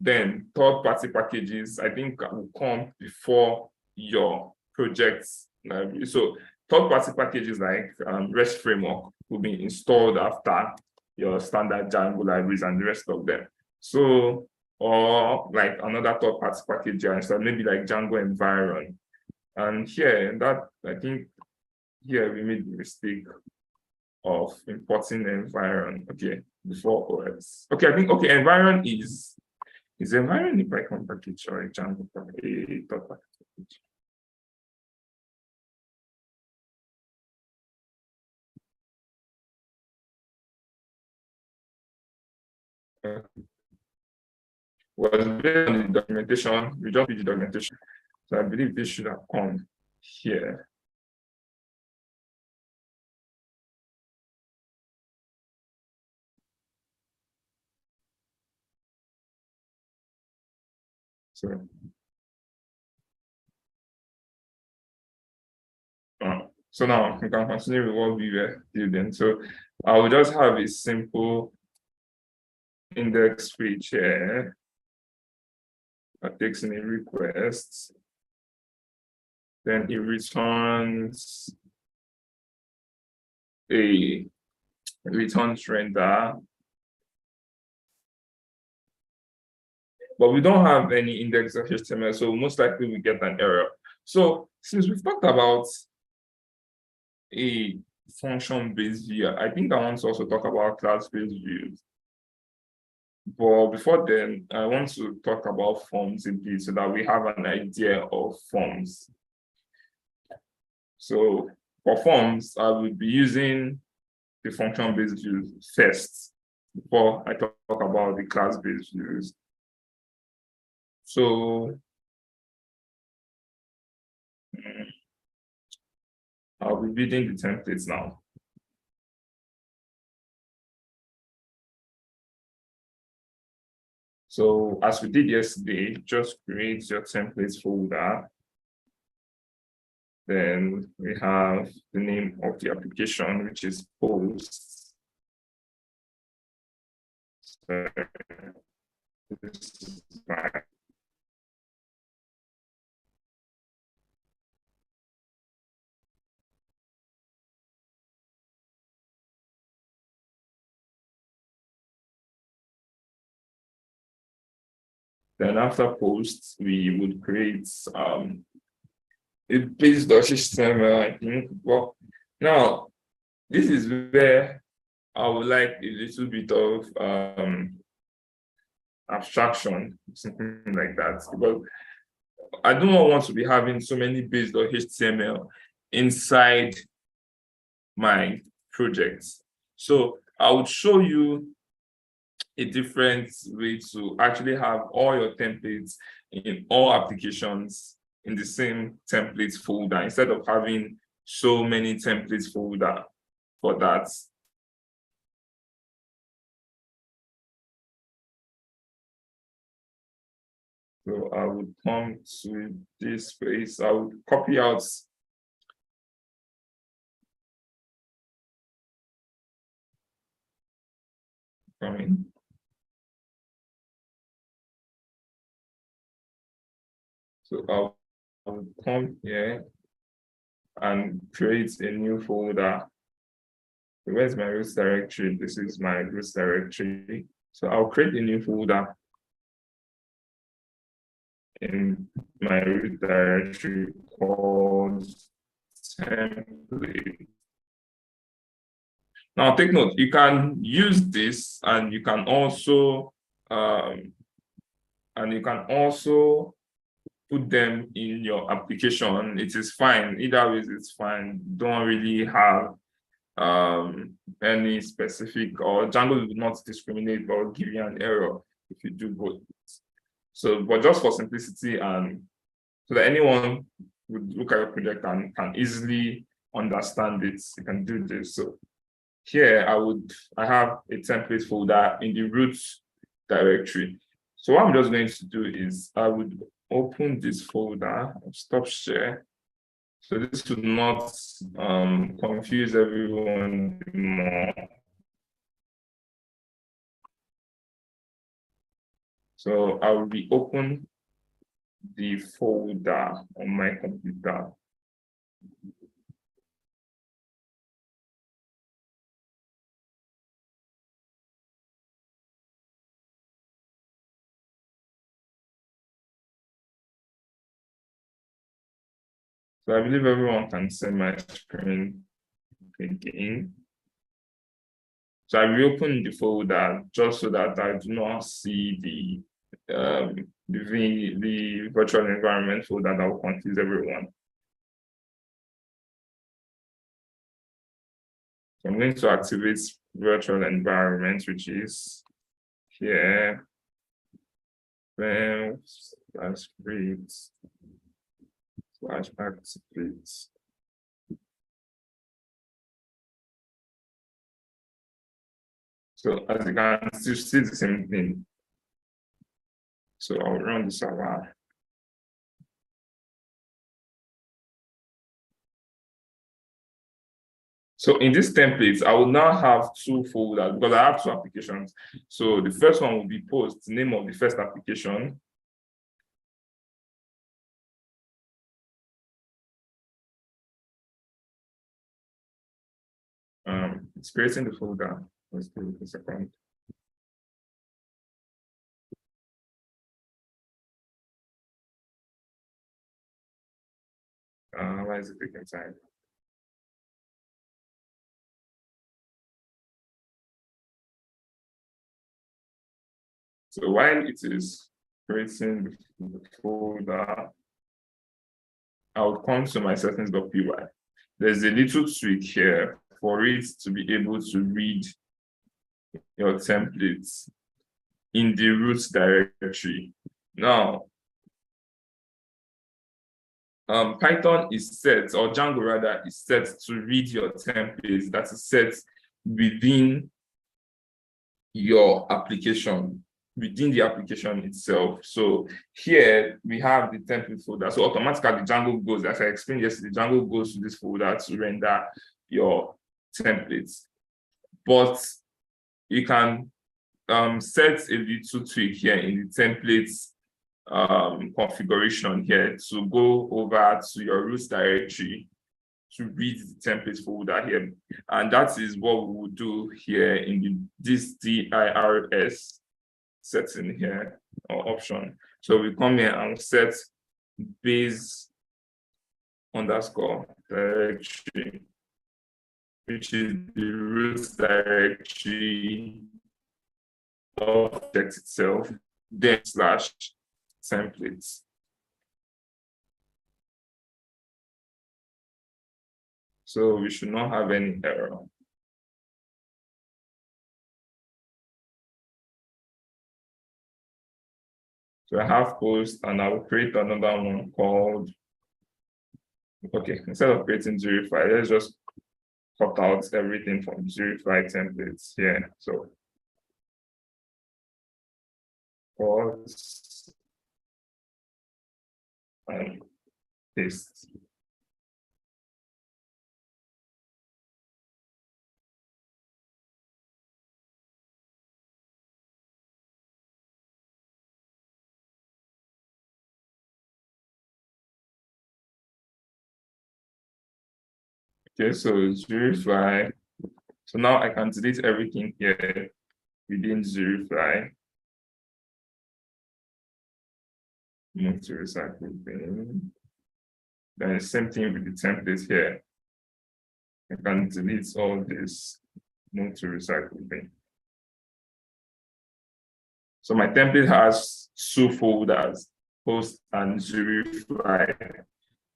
Then third-party packages, I think, will come before your projects library. So third-party packages like REST framework will be installed after your standard Django libraries and the rest of them. So, or like another third-party package, so maybe like Django environment. And here, that I think here we made the mistake of importing environment. Okay, before OS. Okay, I think environment is environment a Python package or a Django package, a third-party package? Was based on the documentation, we just did the documentation. So I believe this should have come here. So now we can continue with what we were doing. So I will just have a simple index page here that takes in a request. Then it returns render. But we don't have any index of HTML, so most likely we get an error. So since we've talked about a function-based view, I think I want to also talk about class-based views. But before then, I want to talk about forms a bit so that we have an idea of forms. So for forms, I will be using the function-based views first before I talk about the class-based views. So I'll be building the templates now. So as we did yesterday, just create your templates folder. Then we have the name of the application, which is posts. So this is my Then after posts, we would create a base.html, I think. Well, now this is where I would like a little bit of abstraction, something like that, because I do not want to be having so many base.html inside my projects. So I would show you a different way to actually have all your templates in all applications in the same templates folder instead of having so many templates folder for that. So I would come to this space. I would copy out coming. So I will come here and create a new folder. Where's my root directory? This is my root directory. So I'll create a new folder in my root directory called template. Now take note, you can use this and you can also put them in your application. It is fine. Either way, it's fine. Don't really have any specific, or Django will not discriminate or give you an error if you do both. So, but just for simplicity and so that anyone would look at your project and can easily understand it, you can do this. So here I have a template folder in the root directory. So what I'm just going to do is I would open this folder, stop share. So this would not confuse everyone more. So I will be open the folder on my computer. So I believe everyone can see my screen again. So I reopen the folder just so that I do not see the virtual environment folder that will confuse everyone. So I'm going to activate virtual environment, which is here. /create /activate. So as you can see the same thing. So I'll run the server. So in this template, I will now have two folders because I have two applications. So the first one will be post, the name of the first application. It's creating the folder. Let's give it a second. Why is it taking time? So while it is creating the folder, I'll come to my settings.py. There's a little tweak here for it to be able to read your templates in the root directory. Now, Python is set, or Django rather, is set to read your templates that is set within your application, within the application itself. So here we have the template folder. So automatically Django goes, as I explained yesterday, Django goes to this folder to render your templates. But you can set a little tweak here in the templates configuration here to go over to your root directory to read the template folder here. And that is what we will do here in this DIRS setting here or option. So we come here and set base underscore directory, which is the root directory object itself, then / templates. So we should not have any error. So I have post and I will create another one called, okay, instead of creating Zerify, let's just cut out everything from Zerify templates here. So pause and paste. Okay, so Zerify. So now I can delete everything here within Zerify. Move to recycle bin. Then the same thing with the template here. I can delete all this, move to recycle bin. So my template has two folders, post and Zerify.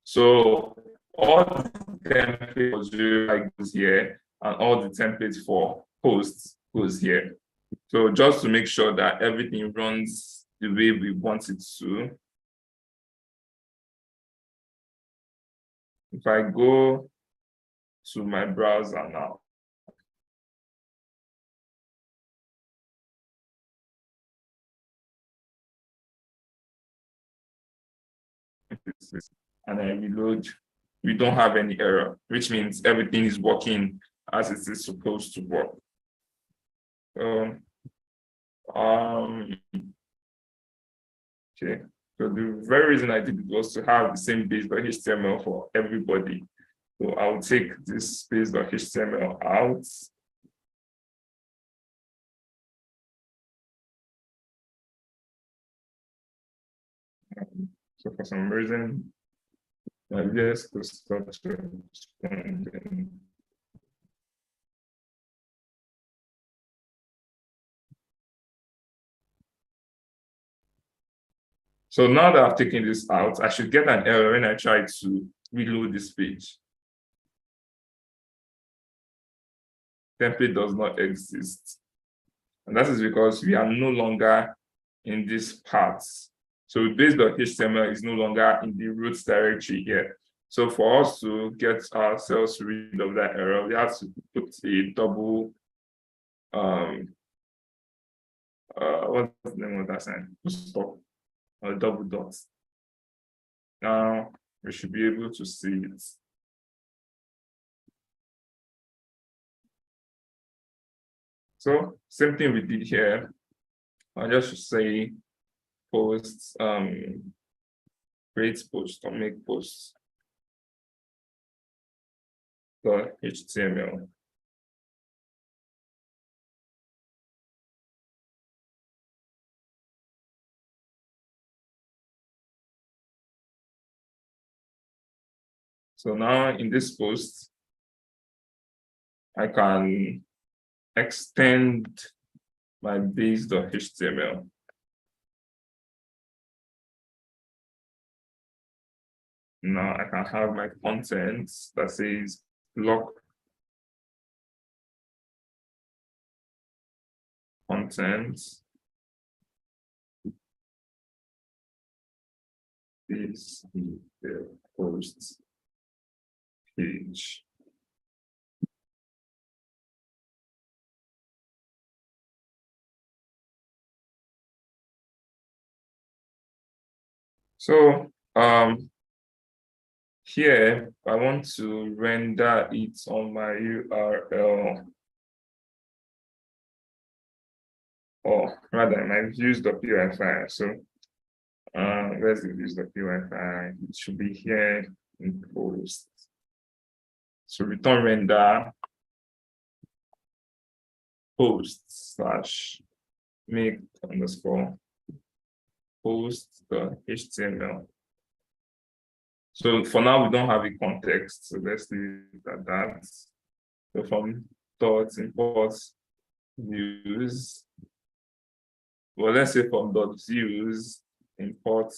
So all the template for Zerify goes here, and all the templates for posts goes here. So just to make sure that everything runs the way we want it to, if I go to my browser now, and I reload, we don't have any error, which means everything is working as it is supposed to work. Okay, so the very reason I did it was to have the same base.html for everybody. So I'll take this base.html out. So for some reason, yes, to start responding. So now that I've taken this out, I should get an error when I try to reload this page. Template does not exist. And that is because we are no longer in this part. So base.html is no longer in the root directory here. So for us to get ourselves rid of that error, we have to put a double, what's the name of that sign? Stop, or double dot. Now we should be able to see it. So same thing we did here. I'll just say posts, create post or make posts. .html. So now in this post, I can extend my base.html. Now I can have my content that says block content is the post page. So here I want to render it on my URL, or rather my views.py file. So where's the views.py file? It should be here in post. So return render post slash make underscore post.html. So for now, we don't have a context. So let's leave it at that. So from dot import views, well, let's say from dot views import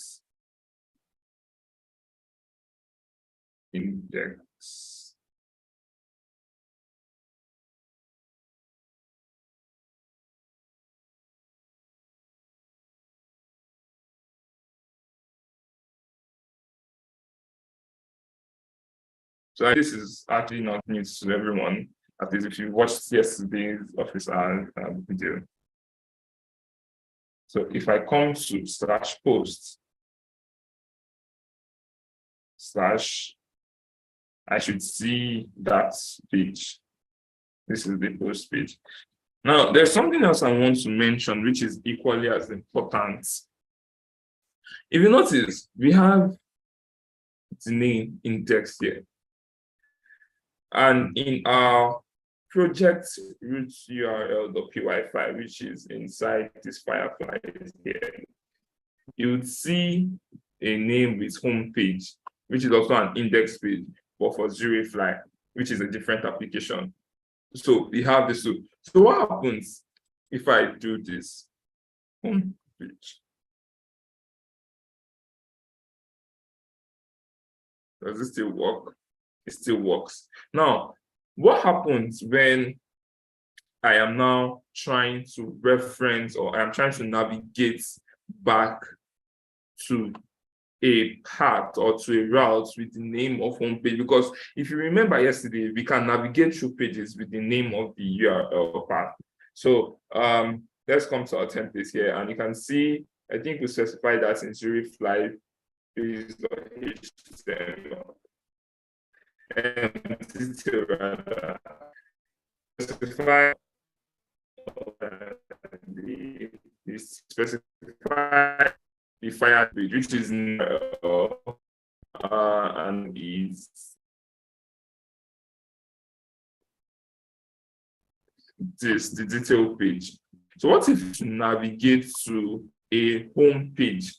index. So this is actually not news to everyone, at least if you watched yesterday's office hours video. So if I come to slash post slash, I should see that page. This is the post page. Now, there's something else I want to mention, which is equally as important. If you notice, we have the name index here. And in our project root URL.py file, which is inside this Firefly here, you would see a name with home page, which is also an index page, but for Zurifly, which is a different application. So we have this. So what happens if I do this? Home page. Does it still work? It still works. Now, what happens when I am now trying to reference, or I am trying to navigate back to a path or to a route with the name of home page? Because if you remember yesterday, we can navigate through pages with the name of the URL path. So let's come to our template here, and you can see, I think we specified that in Zurich Live HTML. Specify the fire page, which is and is this, the detail page. So what if you navigate to a home page?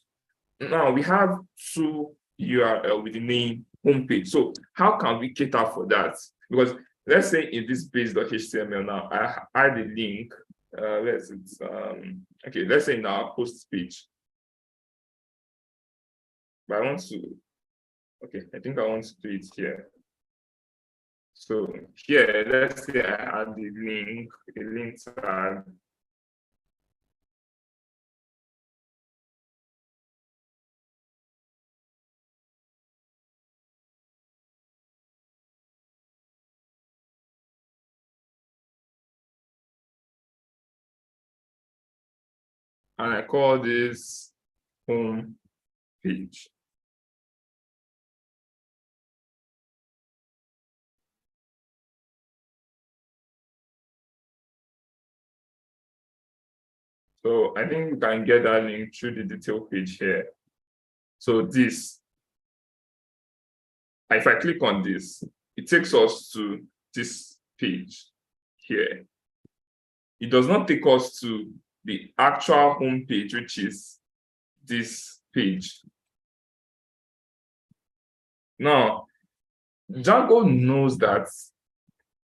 Now we have two URL with the name home page. So how can we cater for that? Because let's say in this page.html now, I add a link. Okay, let's say in our post page. But I want to, okay, I think I want to do it here. So here, let's say I add a link tag. And I call this home page. So I think you can get that link through the detail page here. So this, if I click on this, it takes us to this page here. It does not take us to the actual home page, which is this page. Now, Django knows that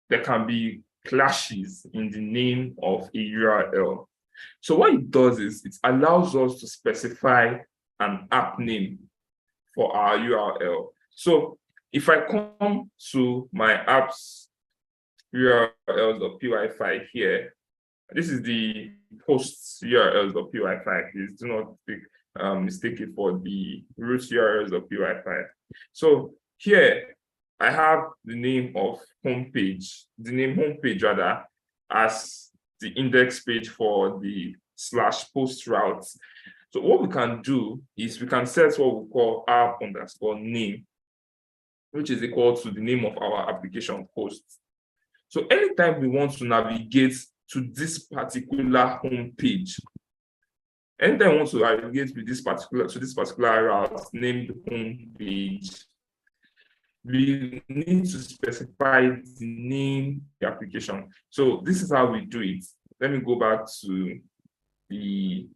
there can be clashes in the name of a URL. So what it does is it allows us to specify an app name for our URL. So if I come to my apps URLs.py file here, this is the host URLs.py file. Please do not mistake it for the root URLs.py file. So here I have the name of homepage, the name homepage rather, as the index page for the /post routes. So what we can do is we can set what we call app_name, which is equal to the name of our application post. So anytime we want to navigate to this particular home page, anytime we want to navigate with this particular route named home page, we need to specify the name of the application. So this is how we do it. Let me go back to the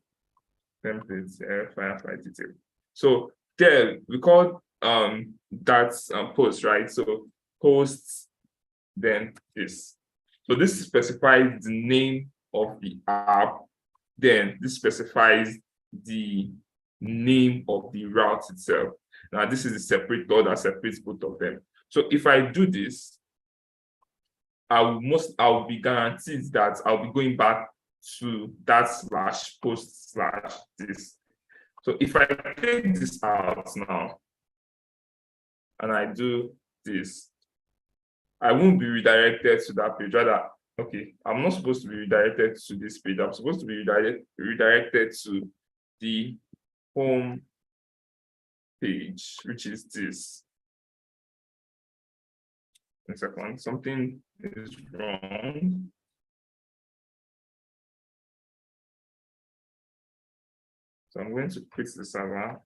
templates, Firefly detail. So there we call that post, right? So posts, then this. So this specifies the name of the app. Then this specifies the name of the route itself. Now this is the separator that separates both of them. So if I do this, I'll be guaranteed that I'll be going back to that /post/this. So if I take this out now and I do this, I won't be redirected to that page. Rather, okay, I'm not supposed to be redirected to this page. I'm supposed to be redirected to the home page, which is this. A second, something is wrong. So I'm going to quit the server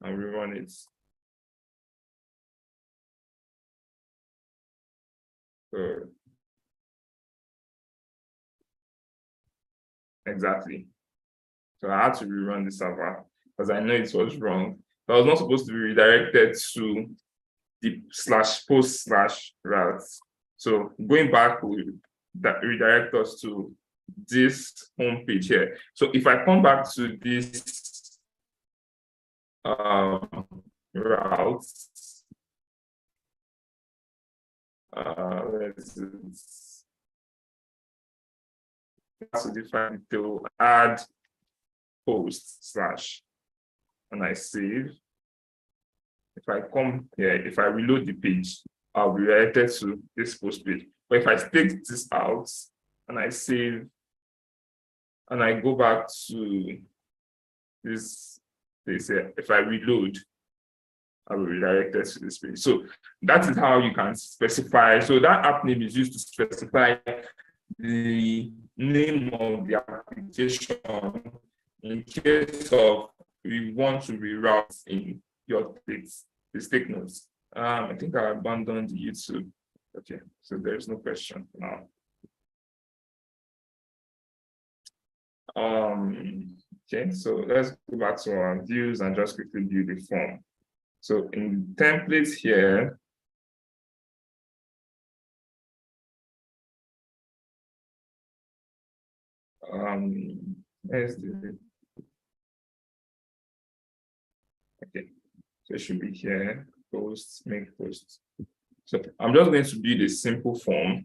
and rerun it. So, exactly. So I had to rerun the server because I know it was wrong. I was not supposed to be redirected to the /post/routes. So going back will redirect us to this home page here. So if I come back to this routes, let's to define to add post slash, and I save. If I come here, if I reload the page, I'll be redirected to this post page. But if I take this out and I save and I go back to this, they say if I reload, I will be redirected to this page. So that is how you can specify. So that app name is used to specify the name of the application in case of we want to reroute in your text, the notes. I think I abandoned YouTube. Okay, so there's no question now. Okay, so let's go back to our views and just quickly view the form. So in templates here, where's the, okay, so it should be here, posts, make posts. So I'm just going to build a simple form.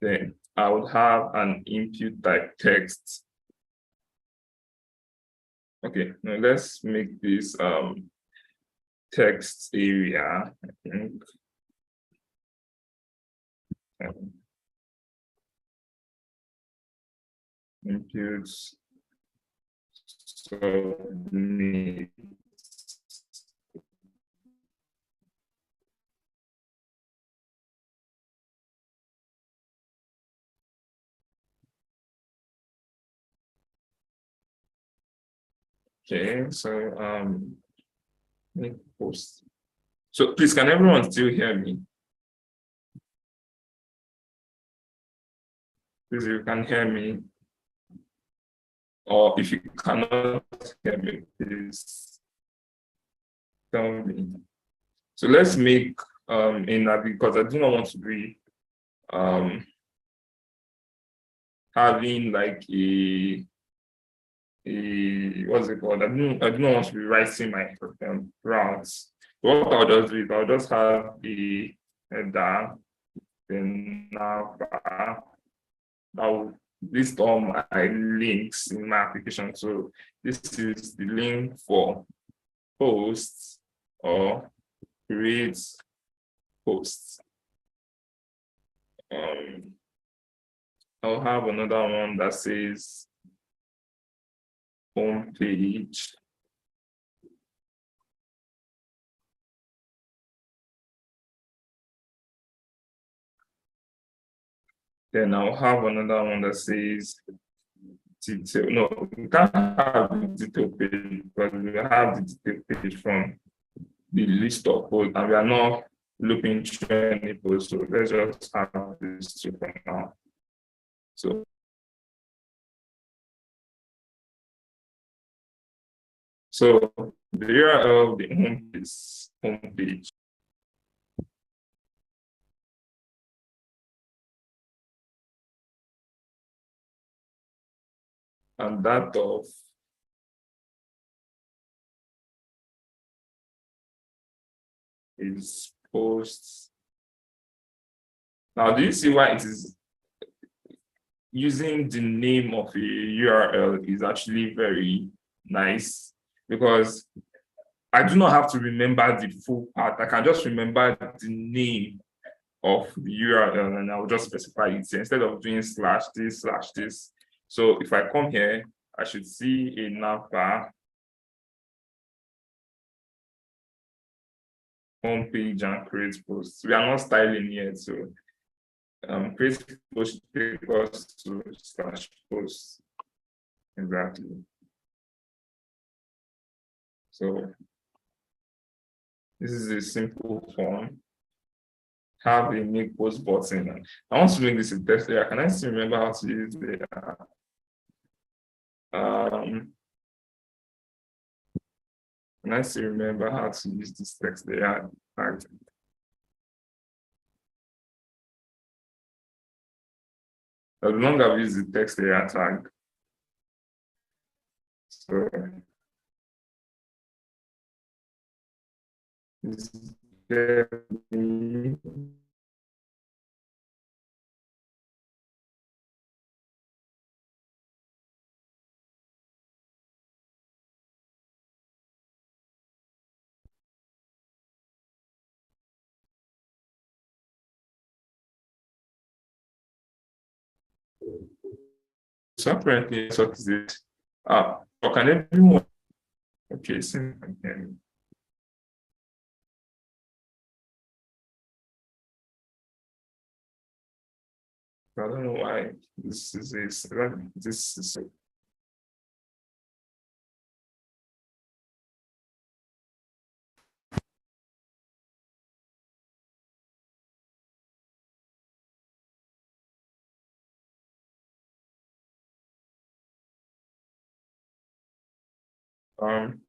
Then I would have an input type text. Okay, now let's make this text area, I think. Inputs. Submit. Okay, so make post. So please, can everyone still hear me? Please, if you can hear me, or if you cannot hear me, please tell me. So let's make in that, because I do not want to be having like a what's it called? I do not want to be writing my routes. So what I'll just do is I'll just have a header, then now I'll list all my links in my application. So this is the link for posts or create posts. I'll have another one that says home page. Then I'll have another one that says detail. No, we can't have the detail page because we have the detail page from the list of posts and we are not looking through any posts. So let's just have this two for now. So the URL of the home is home page. And that of is posts. Now, do you see why it is using the name of a URL is actually very nice? Because I do not have to remember the full part. I can just remember the name of the URL and I'll just specify it instead of doing slash this. So if I come here, I should see a navbar, home page, and create posts. We are not styling yet, so create post take us to slash posts. Exactly. So this is a simple form. Have a make post button. I want to make this a text area. Can I still remember how to use the can I still remember how to use this text area tag? As long as I use the text area tag. So So apparently, what is it? Or can everyone? Okay, see, again. I don't know why this is this is. Um,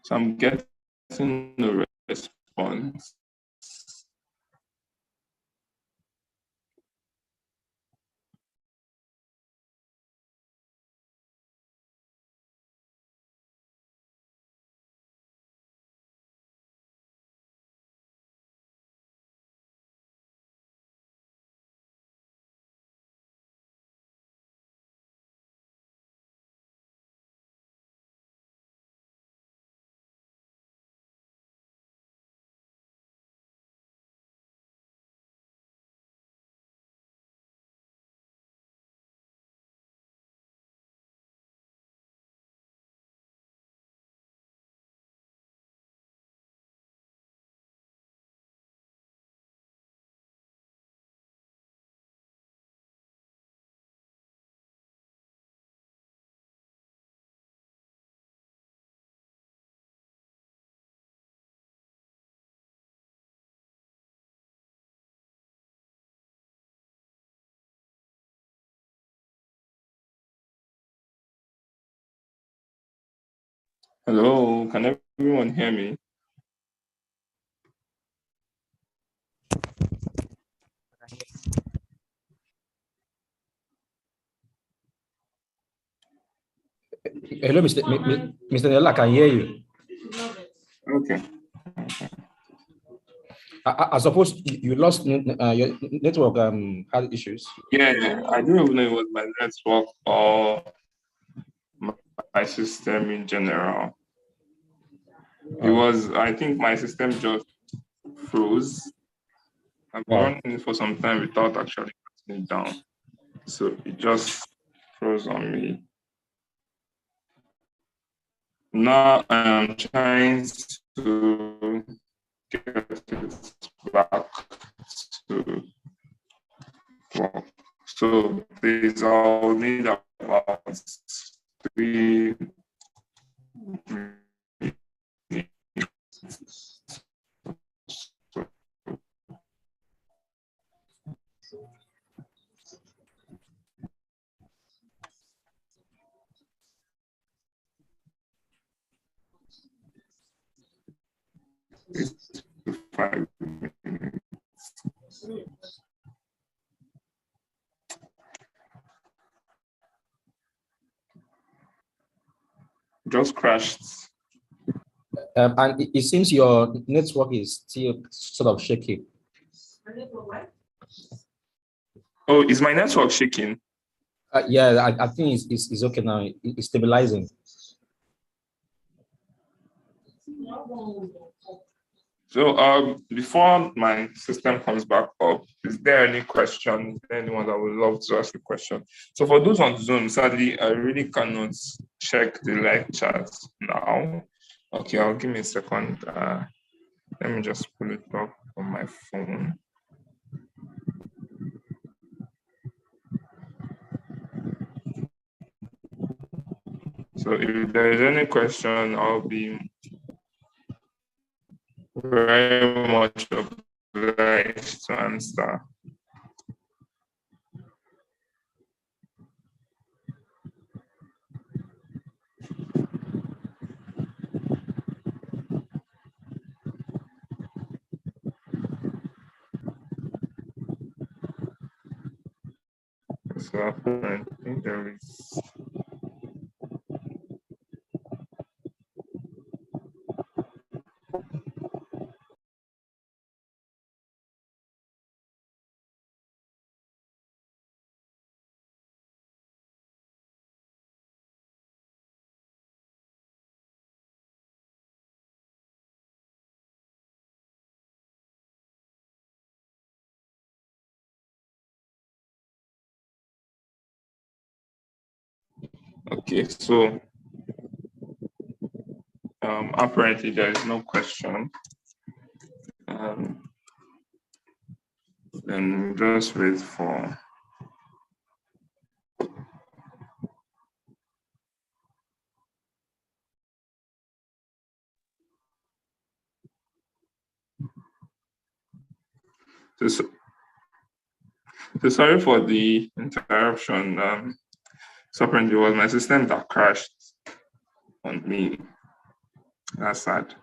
So I'm getting a response. Hello, can everyone hear me? Hello, Mr. Nella, I can hear you. Okay. I suppose you lost your network had issues. Yeah, I don't even know if it was my network or my system in general. It was, I think my system just froze. I've been running for some time without actually cutting it down. So it just froze on me. Now I'm trying to get it back to work. So please, I'll need about 3 minutes. To 5 minutes. Just crashed. And it seems your network is still sort of shaky. Oh, is my network shaking? Yeah, I think it's okay now. It's stabilizing. So before my system comes back up, is there any question? Is there anyone that would love to ask a question? So for those on Zoom, sadly, I really cannot check the live chat now. Okay, I'll give me a second. Let me just pull it up on my phone. So if there is any question, I'll be very much obliged to answer. So apparently there is. Okay, so apparently there is no question. Then just wait for. So sorry for the interruption. So apparently it was my system that crashed on me. That's sad.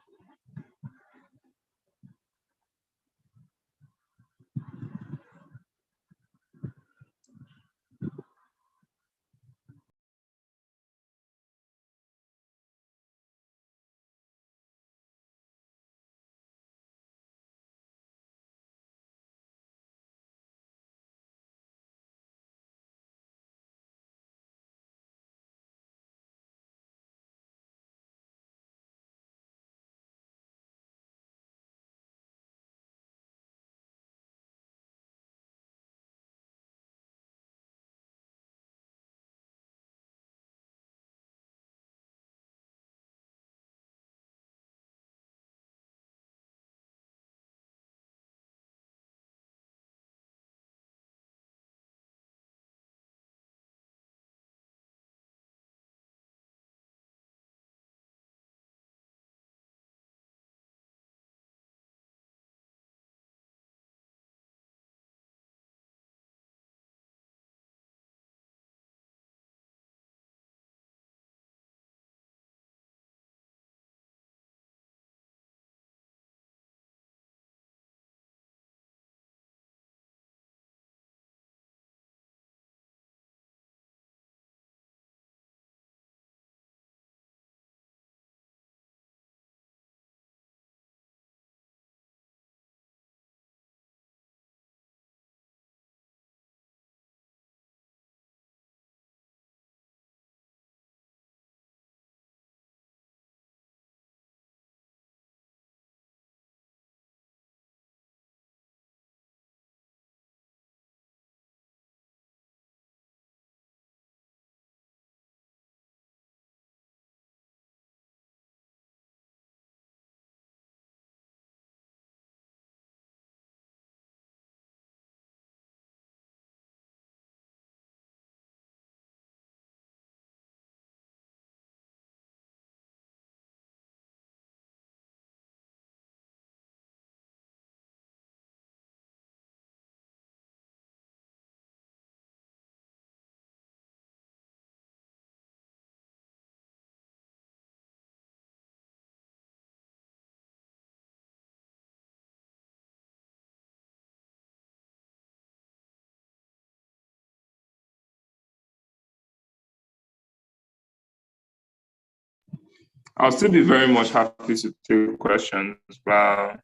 I'll still be very much happy to take questions while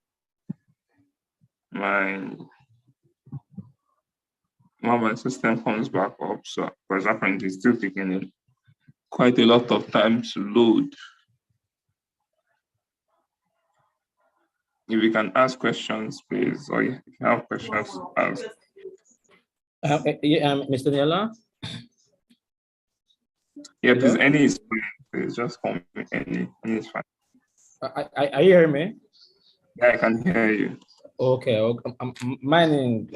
my system comes back up. So, because apparently it's still taking it quite a lot of time to load. If you can ask questions, please, or if you have questions to ask. Mr. Niela? Yeah, please, Hello? Enny is fine. Please just call me Enny. Enny is fine. I hear me? Yeah, I can hear you. Okay. Mine,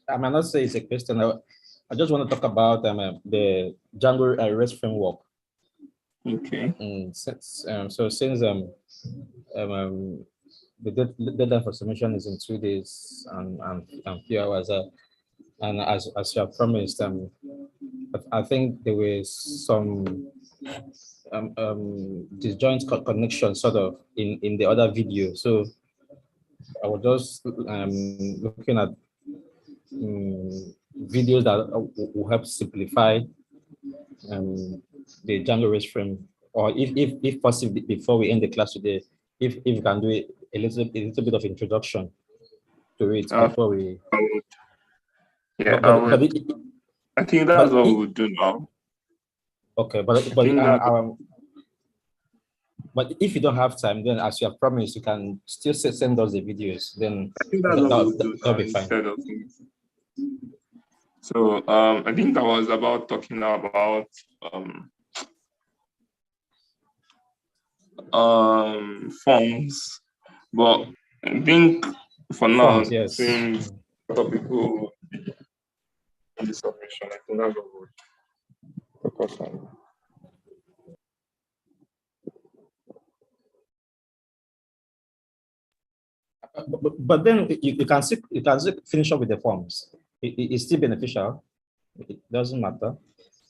I might not say it's a question. I just want to talk about the Django REST framework. Okay. Since the deadline for submission is in 2 days and few hours, and as you have promised, I think there was some disjoint connection sort of in the other video. So I was just looking at videos that will help simplify the Django REST frame, or if possible, before we end the class today, if you can do a little bit of introduction to it before we. Yeah, I think that's what we would do now. Okay, but if you don't have time, then as you have promised, you can still send us the videos. Then I think that's what we'll do that'll be fine. So I think I was about talking about forms, but I think for now, yes. since a lot of people in the submission, I think that's what we'll focus on. But then you can still finish up with the forms. It's still beneficial. It doesn't matter.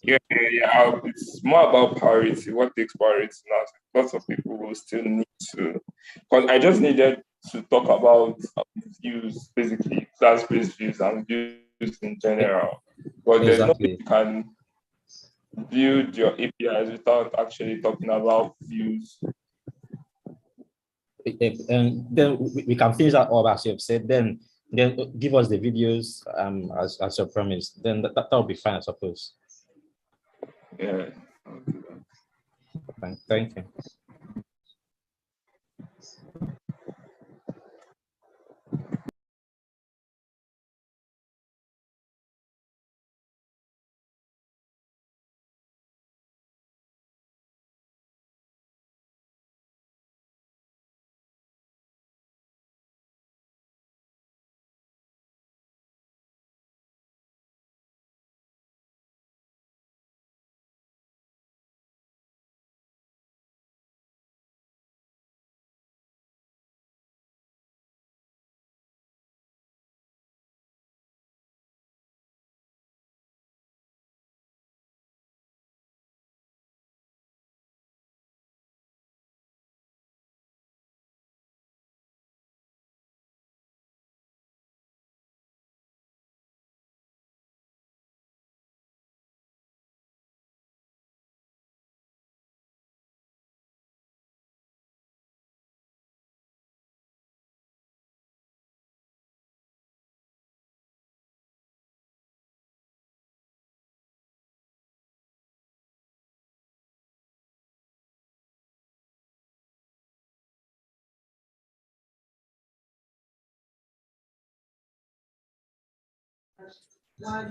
Yeah. It's more about priority. What takes priority now? Lots of people will still need to. Because I just needed to talk about views, basically class-based views and views in general. But there's no way you can build your APIs without actually talking about views. And then we can finish that all as you have said. Then give us the videos as you promised. Then that will be fine, I suppose. Yeah. Thank you. Why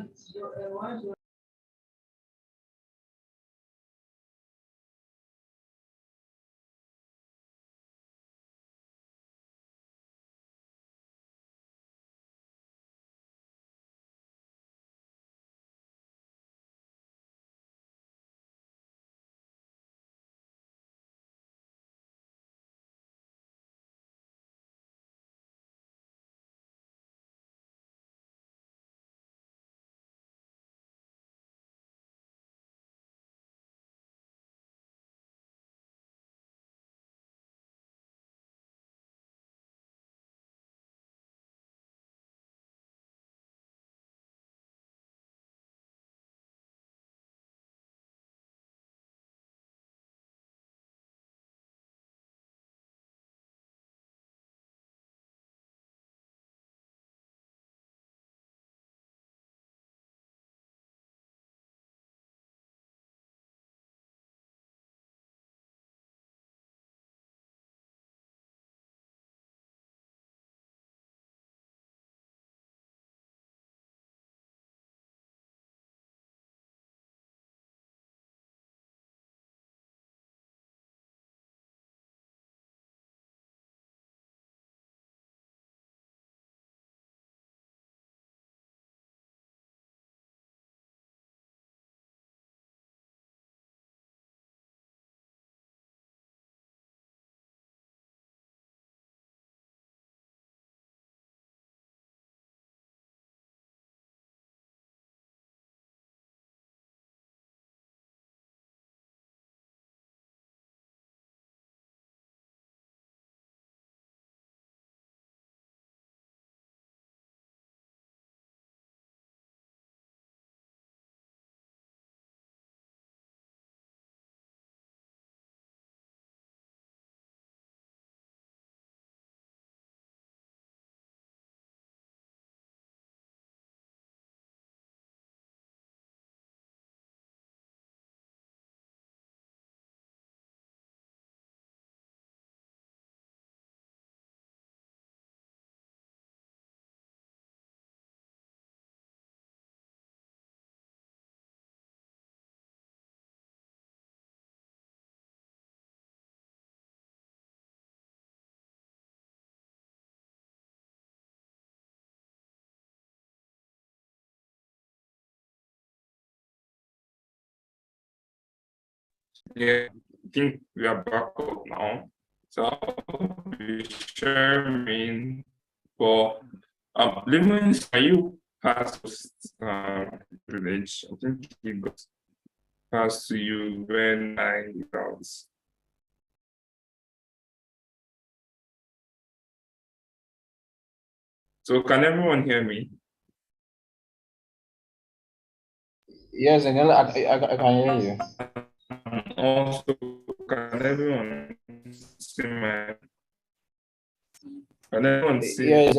Yeah, I think we are back up now. So I'll be sharing for Lemons, are you past privilege? I think he got passed to you when I was. So can everyone hear me? Yes, and I can hear you. Also, can everyone see my? Can everyone see? Yes,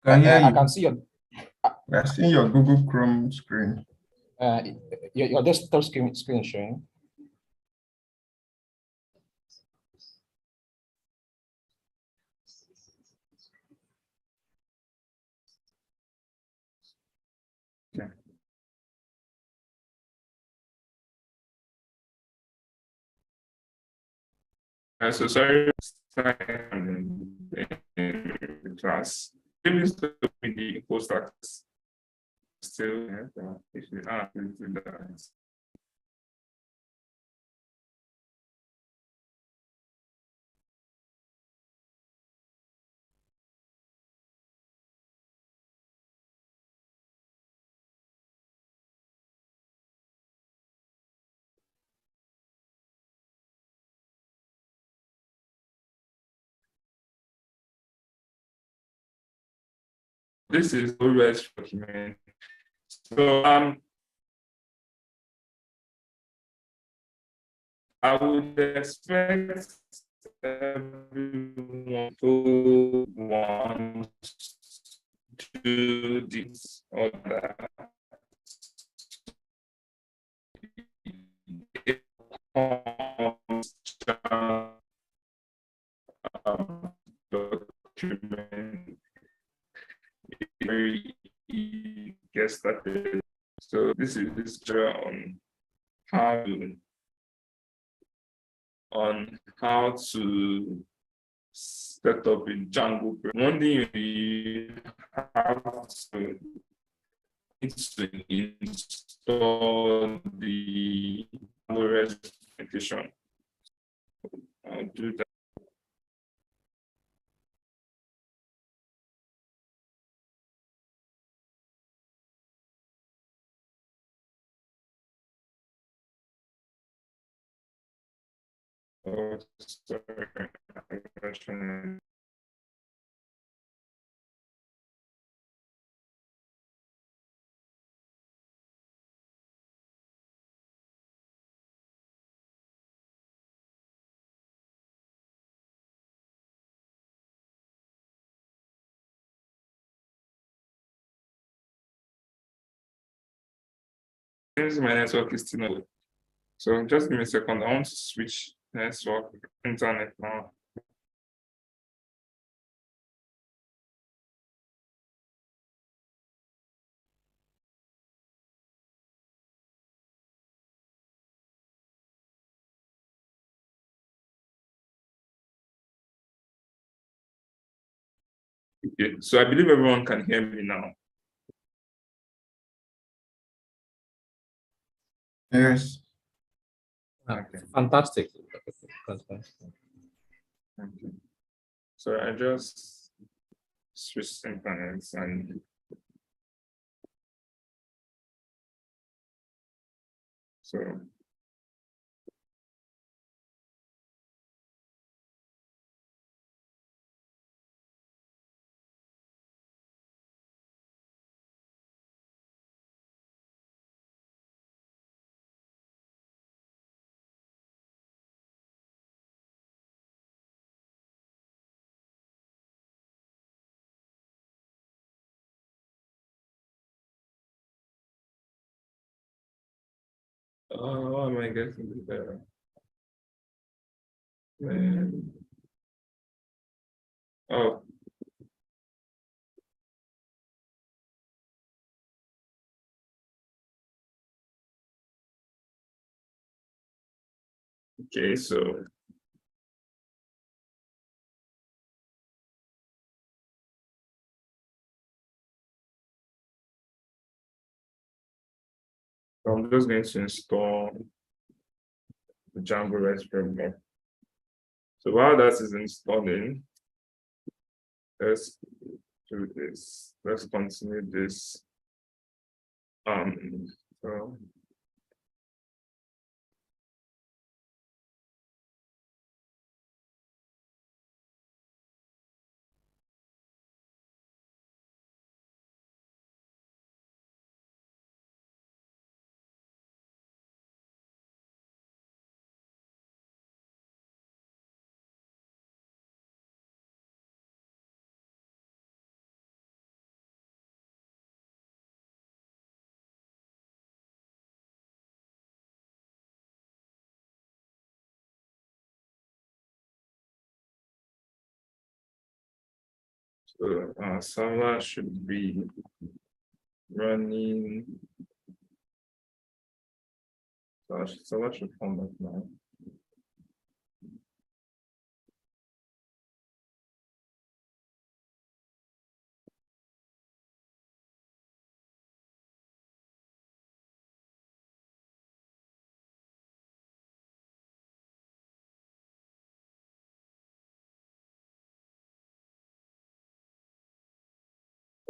Can hear I you. can see your We are seeing your Google Chrome screen. your desktop screen showing. Okay. So sorry, in class. Please do the post still if you are that. This is always document. So I would expect everyone who wants to do this or that. Document very get started. So this is this how to, on how to set up a Django. One thing you have to need to install the REST application. I'll do that. Oh, sorry. Since my network is still not, so just give me a second. I want to switch network internet now. Okay, so I believe everyone can hear me now. Yes. Okay. Fantastic. Okay. So I just switched internets and so oh am I getting there? Oh, okay, so I'm just going to install the Django REST framework. So while that is installing, let's do this. Let's continue this. So our server should be running. Server should come up now.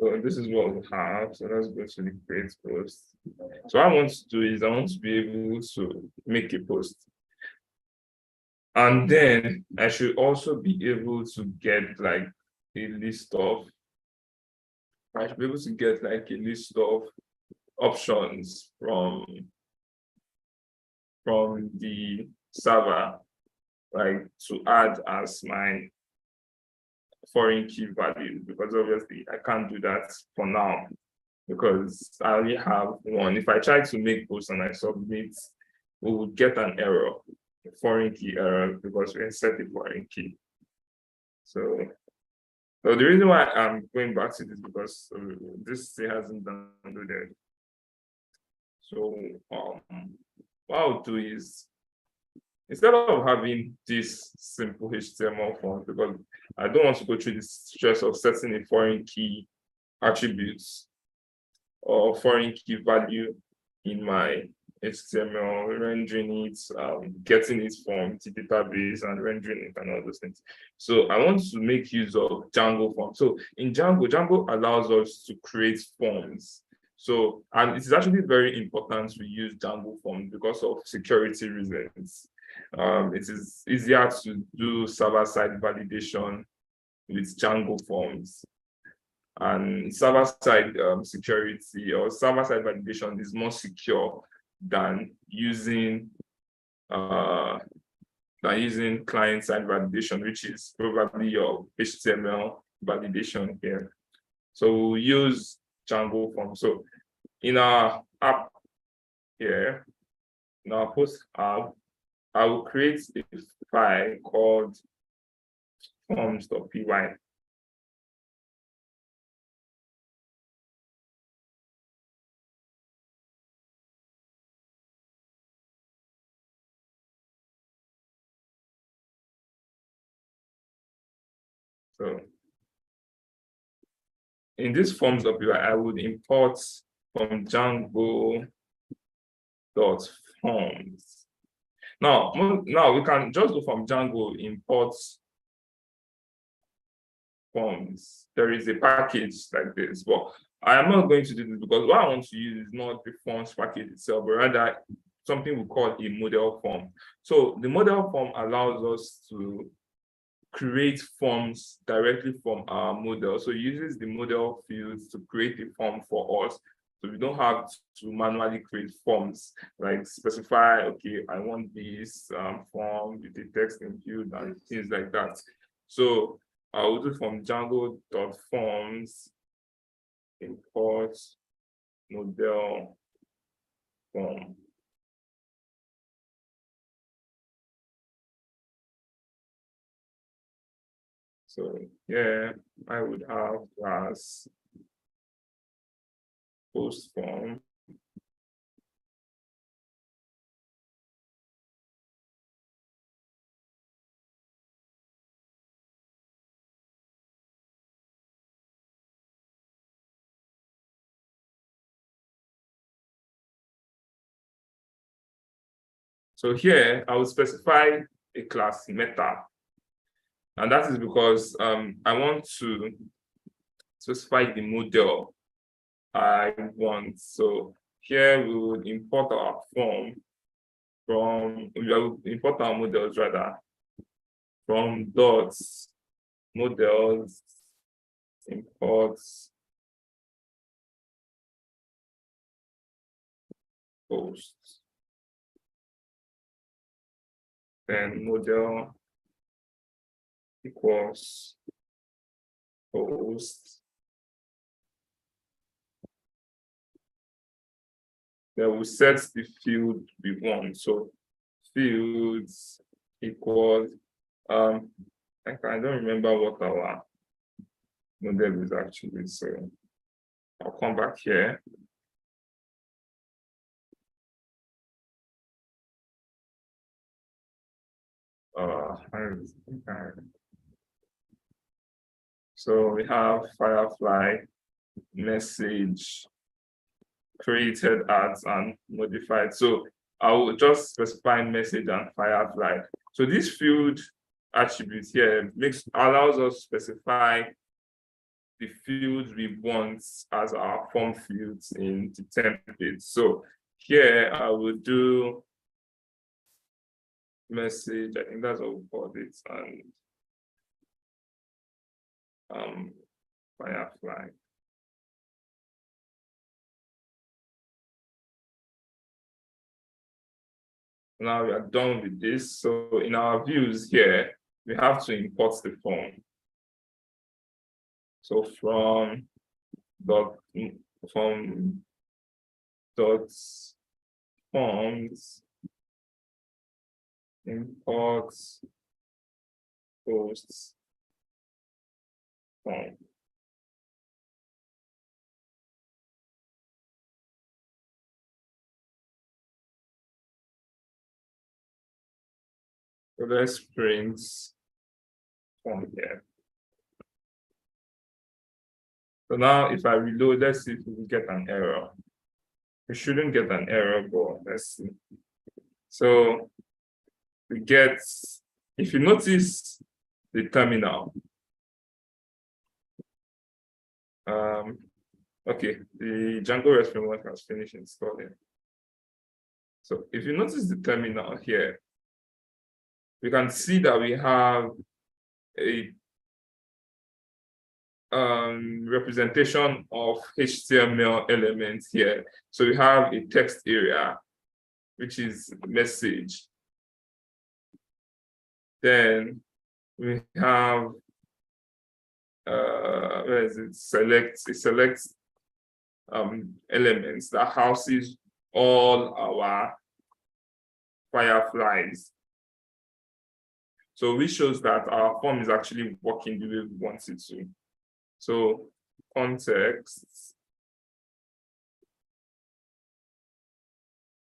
So this is what we have. So let's go to the create post. So what I want to do is I want to be able to make a post. And then I should also be able to get like a list of, I should be able to get like a list of options from the server, like to add as my foreign key value, because obviously I can't do that for now because I only have one. If I try to make posts and I submit, we would get an error, a foreign key error, because we insert a foreign key. So the reason why I'm going back to this because this still hasn't downloaded. So what I'll do is, instead of having this simple HTML form, because I don't want to go through the stress of setting a foreign key attributes or foreign key value in my HTML, rendering it, getting it from the database and rendering it and all those things. So I want to make use of Django forms. So in Django allows us to create forms. So, and it is actually very important to use Django forms because of security reasons. It is easier to do server-side validation with Django forms, and server-side security or server-side validation is more secure than using client-side validation, which is probably your HTML validation here. So we'll use Django forms. So in our app here, in our post app, I will create a file called forms.py. So in this forms.py, I would import from Django.forms. Now we can just go from Django import forms. There is a package like this, but I am not going to do this because what I want to use is not the forms package itself, but rather something we call a model form. So the model form allows us to create forms directly from our model. So it uses the model fields to create a form for us. So we don't have to manually create forms, like specify, okay, I want this form with the text included and things like that. So I will do from Django.forms import model form. So yeah, I would have class post form. So here I will specify a class meta. And that is because I want to specify the model I want. So here we will import our form we will import our models rather from dots models imports post. Then model equals post. Then we set the field we want. So fields equals I don't remember what our model is actually. So I'll come back here. So we have Firefly message created as and modified. So I will just specify message and Firefly. So this field attribute here allows us to specify the fields we want as our form fields in the template. So here I will do message, I think that's what we call it, and Firefly. Now we are done with this. So in our views here, we have to import the form. So from forms import posts form. So let's print form here. So now if I reload, let's see if we get an error. We shouldn't get an error, but let's see. So we get, if you notice the terminal, okay, the Django REST framework has finished installing. So if you notice the terminal here, we can see that we have a representation of HTML elements here. So we have a text area, which is message. Then we have where is it? It selects elements that houses all our Fireflies. So which shows that our form is actually working the way we want it to. So context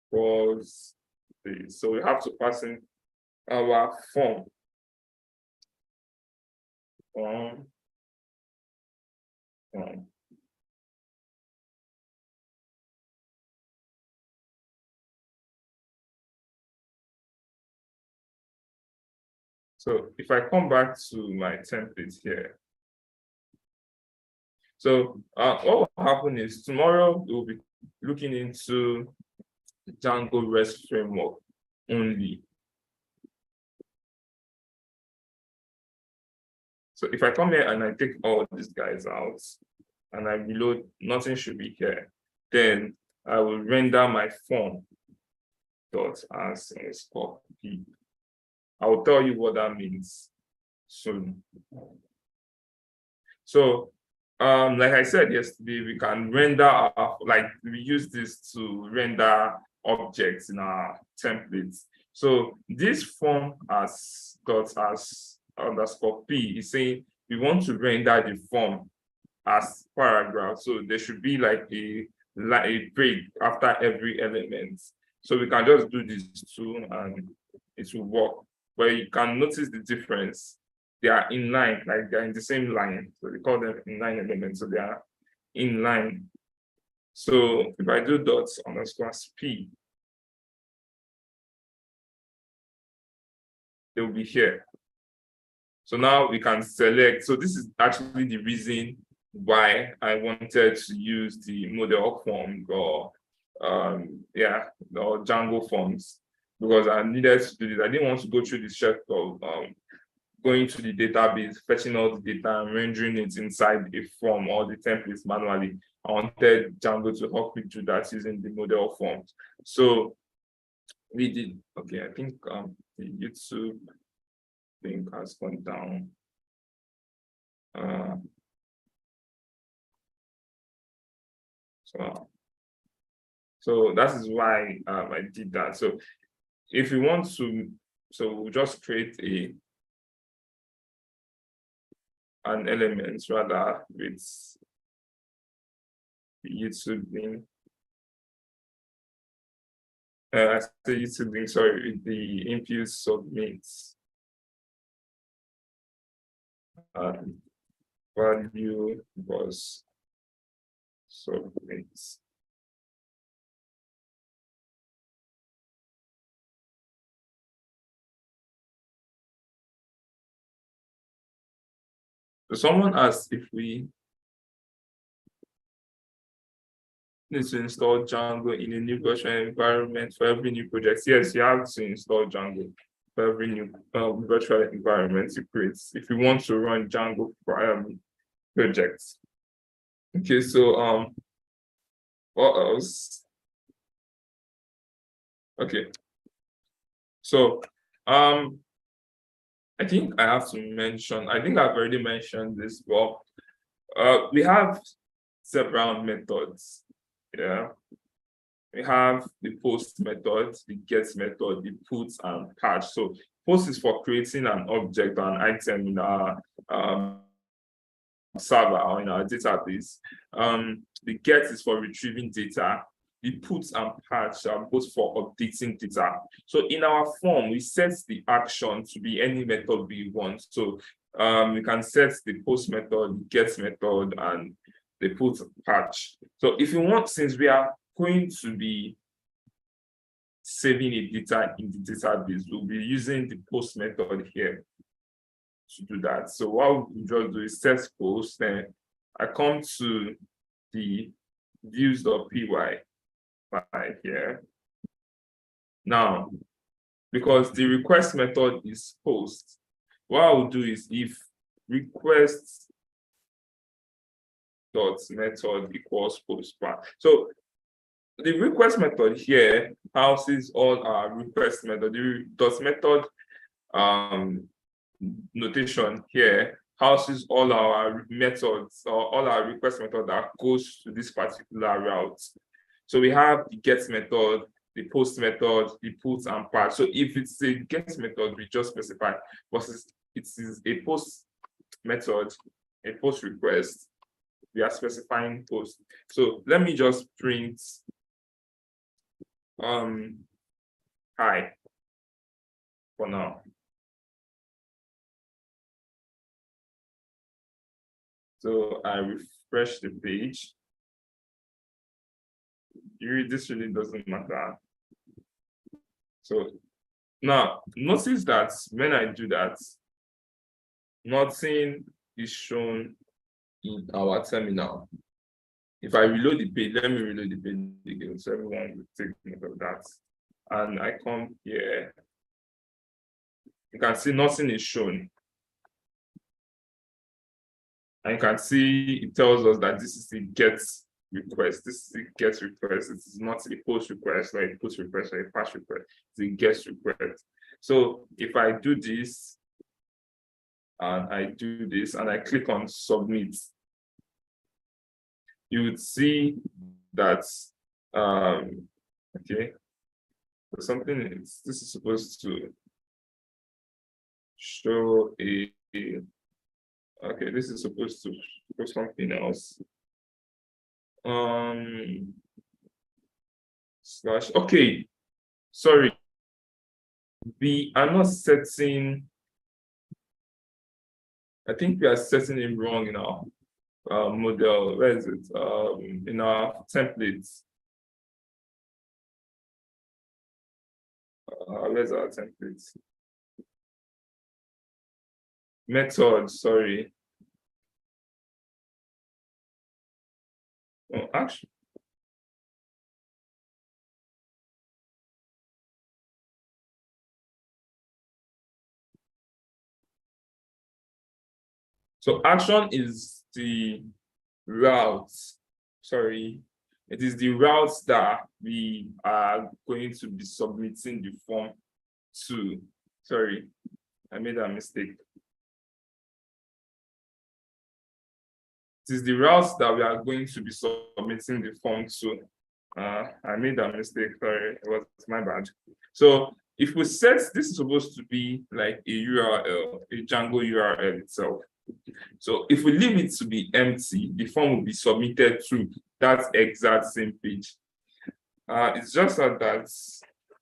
was this. So we have to pass in our form. So if I come back to my template here, so what will happen is tomorrow we'll be looking into the Django REST framework only. So if I come here and I take all these guys out and I reload, nothing should be here. Then I will render my form dot as p. I will tell you what that means soon. So like I said yesterday, we can render we use this to render objects in our templates. So this form as underscore p is saying we want to render the form as paragraph. So there should be like a break after every element. So we can just do this too and it will work. But you can notice the difference. They are in line, like they're in the same line. So we call them inline elements. So they are in line. So if I do dots underscore p, they will be here. So now we can select. So this is actually the reason why I wanted to use the model form or or Django forms, because I needed to do this. I didn't want to go through the step of going to the database, fetching all the data and rendering it inside a form or the templates manually. I wanted Django to help me do that using the model forms. So we did. Okay, I think the YouTube thing has gone down. So that is why I did that. So if you want to, so we'll just create an element rather with the YouTube link. I say YouTube link, sorry, with the input submits value was submits. So someone asked if we need to install Django in a new virtual environment for every new project. Yes, you have to install Django for every new virtual environment you create if you want to run Django projects. Okay, so what else? Okay, so I think I have to mention, I think I've already mentioned this, but we have several methods. Yeah, we have the post method, the get method, the put and patch. So post is for creating an object or an item in our server or in our database. The get is for retrieving data. The put and patch are both for updating data. So in our form, we set the action to be any method we want. So we can set the post method, the get method, and the put patch. So if you want, since we are going to be saving a data in the database, we'll be using the post method here to do that. So what we just do is set post, then I come to the views.py file here. Now, because the request method is post, what I'll do is if request dot method equals post part. So the request method here houses all our request method. The dot method notation here houses all our methods or all our request method that goes to this particular route. So we have the get method, the post method, the put and patch. So if it's a get method, we just specify, but it is a post method, a post request, we are specifying post. So let me just print hi for now. So I refresh the page. This really doesn't matter. So now notice that when I do that, nothing is shown in our terminal. If I reload the page, let me reload the page again so everyone will take note of that. And I come here, you can see nothing is shown. And you can see it tells us that this is the get request. This is the get request. It is not a post request or a post request or a patch request. It's a get request. So if I do this, and I do this, and I click on submit, you would see that okay, so something is, this is supposed to show a okay, this is supposed to show something else. Slash, okay, sorry, we are not setting, I think we are setting it wrong in our model. Where is it? In our templates. Where's our templates? method, sorry. Oh, action. So action is the route. Sorry, it is the routes that we are going to be submitting the form to. Sorry, I made a mistake. It is the routes that we are going to be submitting the form to. I made a mistake, sorry, it was my bad. So if we set, this is supposed to be like a URL, a Django URL itself. So if we leave it to be empty, the form will be submitted to that exact same page. It's just that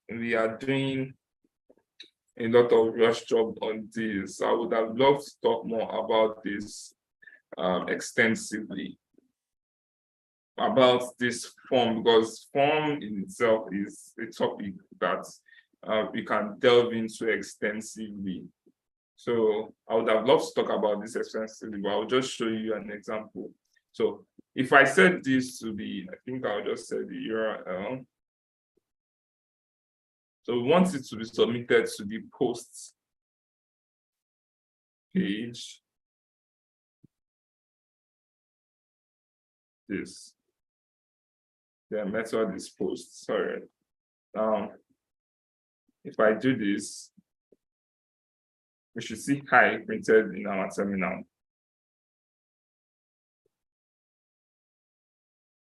we are doing a lot of rush job on this. I would have loved to talk more about this extensively, about this form, because form in itself is a topic that we can delve into extensively. So I would have loved to talk about this extensively, but I'll just show you an example. So if I set this to be, I think I'll just set the URL. So we want it to be submitted to the post page. This. The method is post, sorry. Now, if I do this, we should see hi printed in our terminal.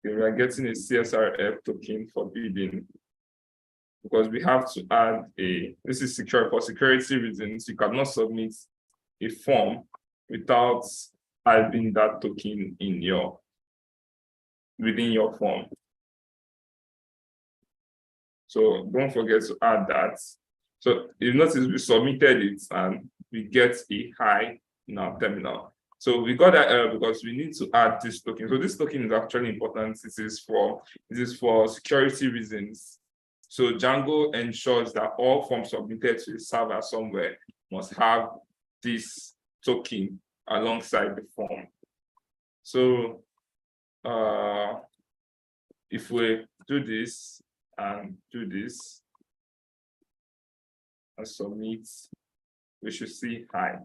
Okay, we are getting a CSRF token for bidding because we have to add this is secure for security reasons. You cannot submit a form without adding that token within your form. So don't forget to add that. So you notice we submitted it and we get a hi in our terminal. So we got that error because we need to add this token. So this token is actually important. This is for security reasons. So Django ensures that all forms submitted to a server somewhere must have this token alongside the form. So if we do this and do this and submit, we should see hi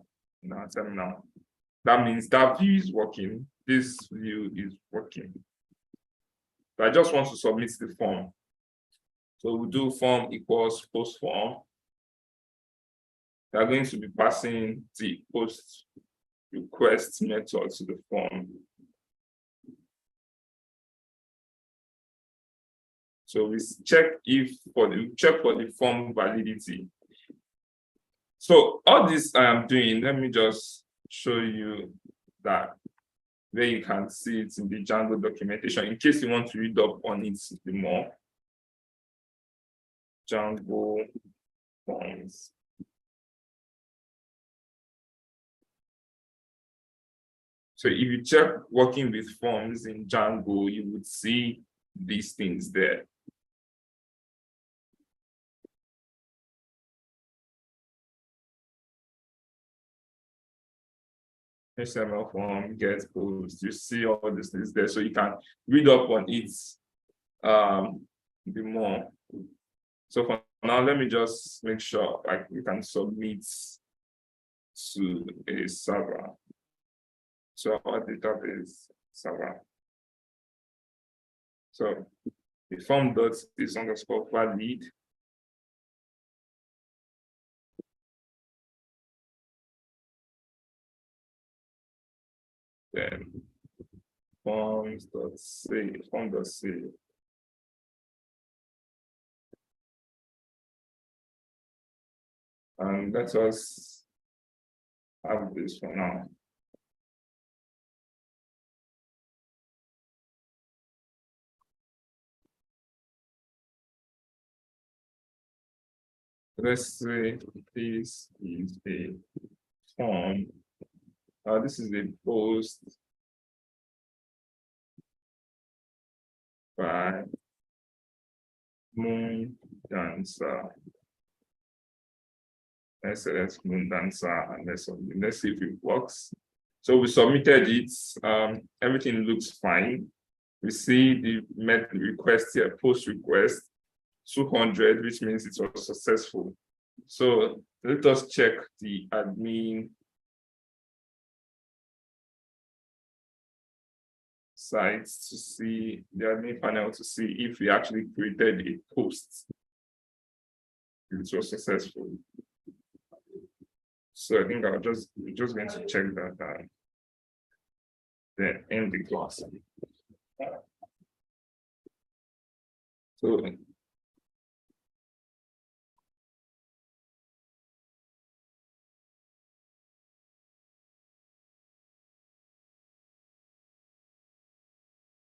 in our terminal. That means that view is working. This view is working. But I just want to submit the form. So we do form equals post form. We are going to be passing the post request method to the form. So we check for the form validity. So all this I am doing, let me just show you that where you can see it in the Django documentation in case you want to read up on it more. Django forms. So if you check working with forms in Django, you would see these things there. HTML form, get post, you see all these things there, so you can read up on it the more. So for now, let me just make sure like we can submit to a server. So our database server. So the form dot is underscore valid. Then forms.save, form.save. And let us have this for now. Let's say this is a form. This is a post by Moon Dancer. Let's select Moon Dancer and let's see if it works. So we submitted it. Everything looks fine. We see the met request here, post request 200, which means it was successful. So let us check the admin sites to see the admin panel to see if we actually created a post. It was successful. So I think we're just going to check that then end the class.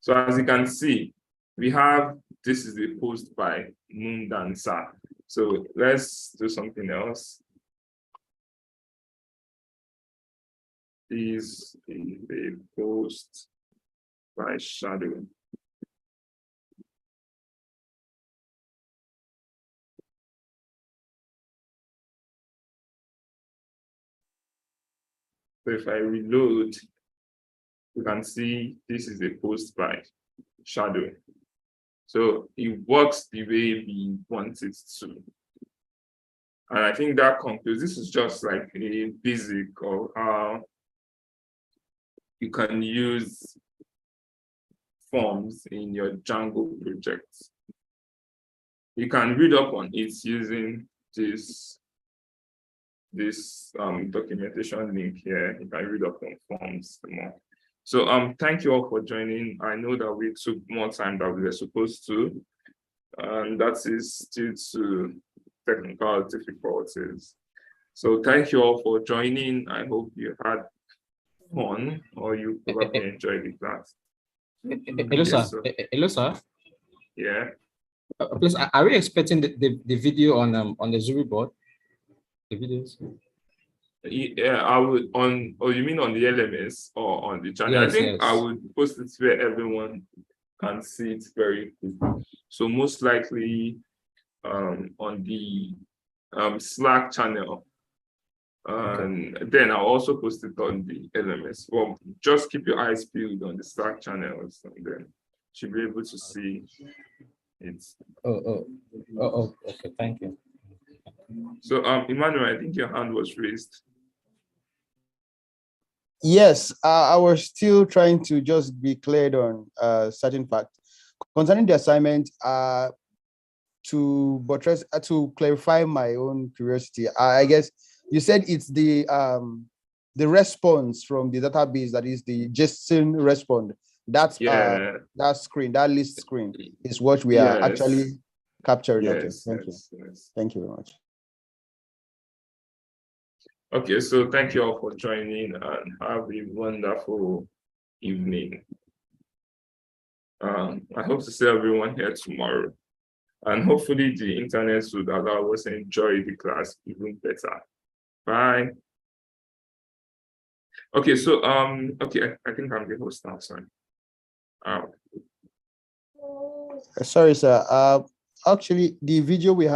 So as you can see, we have, this is the post by Moon Dancer. So let's do something else. Is a post by Shadow. So if I reload, you can see this is a post by Shadow. So it works the way we want it to. And I think that concludes, this is just like a basic of how you can use forms in your Django projects. You can read up on it using this documentation link here. You can read up on forms more. So thank you all for joining. I know that we took more time than we were supposed to, and that is due to technical difficulties. So thank you all for joining. I hope you had fun or you probably enjoyed the class. Hello, sir. So, Hello, sir. yeah. Please, are we expecting the video on the Zuri board? The videos? Yeah, I would on, or you mean on the LMS or on the channel? Yes, I think yes. I would post it where everyone can see it very quickly. So most likely on the Slack channel. And then I'll also post it on the LMS. Well, just keep your eyes peeled on the Slack channels, and then you'll be able to see it. Oh, okay, thank you. So Emmanuel, I think your hand was raised. Yes, I was still trying to just be cleared on certain facts concerning the assignment. To buttress, to clarify my own curiosity, I guess you said it's the response from the database, that is the JSON respond. That's that screen, that list screen is what we are actually capturing. Okay, thank you. Thank you very much. Okay, so thank you all for joining and have a wonderful evening. I hope to see everyone here tomorrow. And hopefully the internet would allow us to enjoy the class even better. Bye. Okay, so okay, I think I'm the host now, sorry. Sorry, sir. Actually, the video we have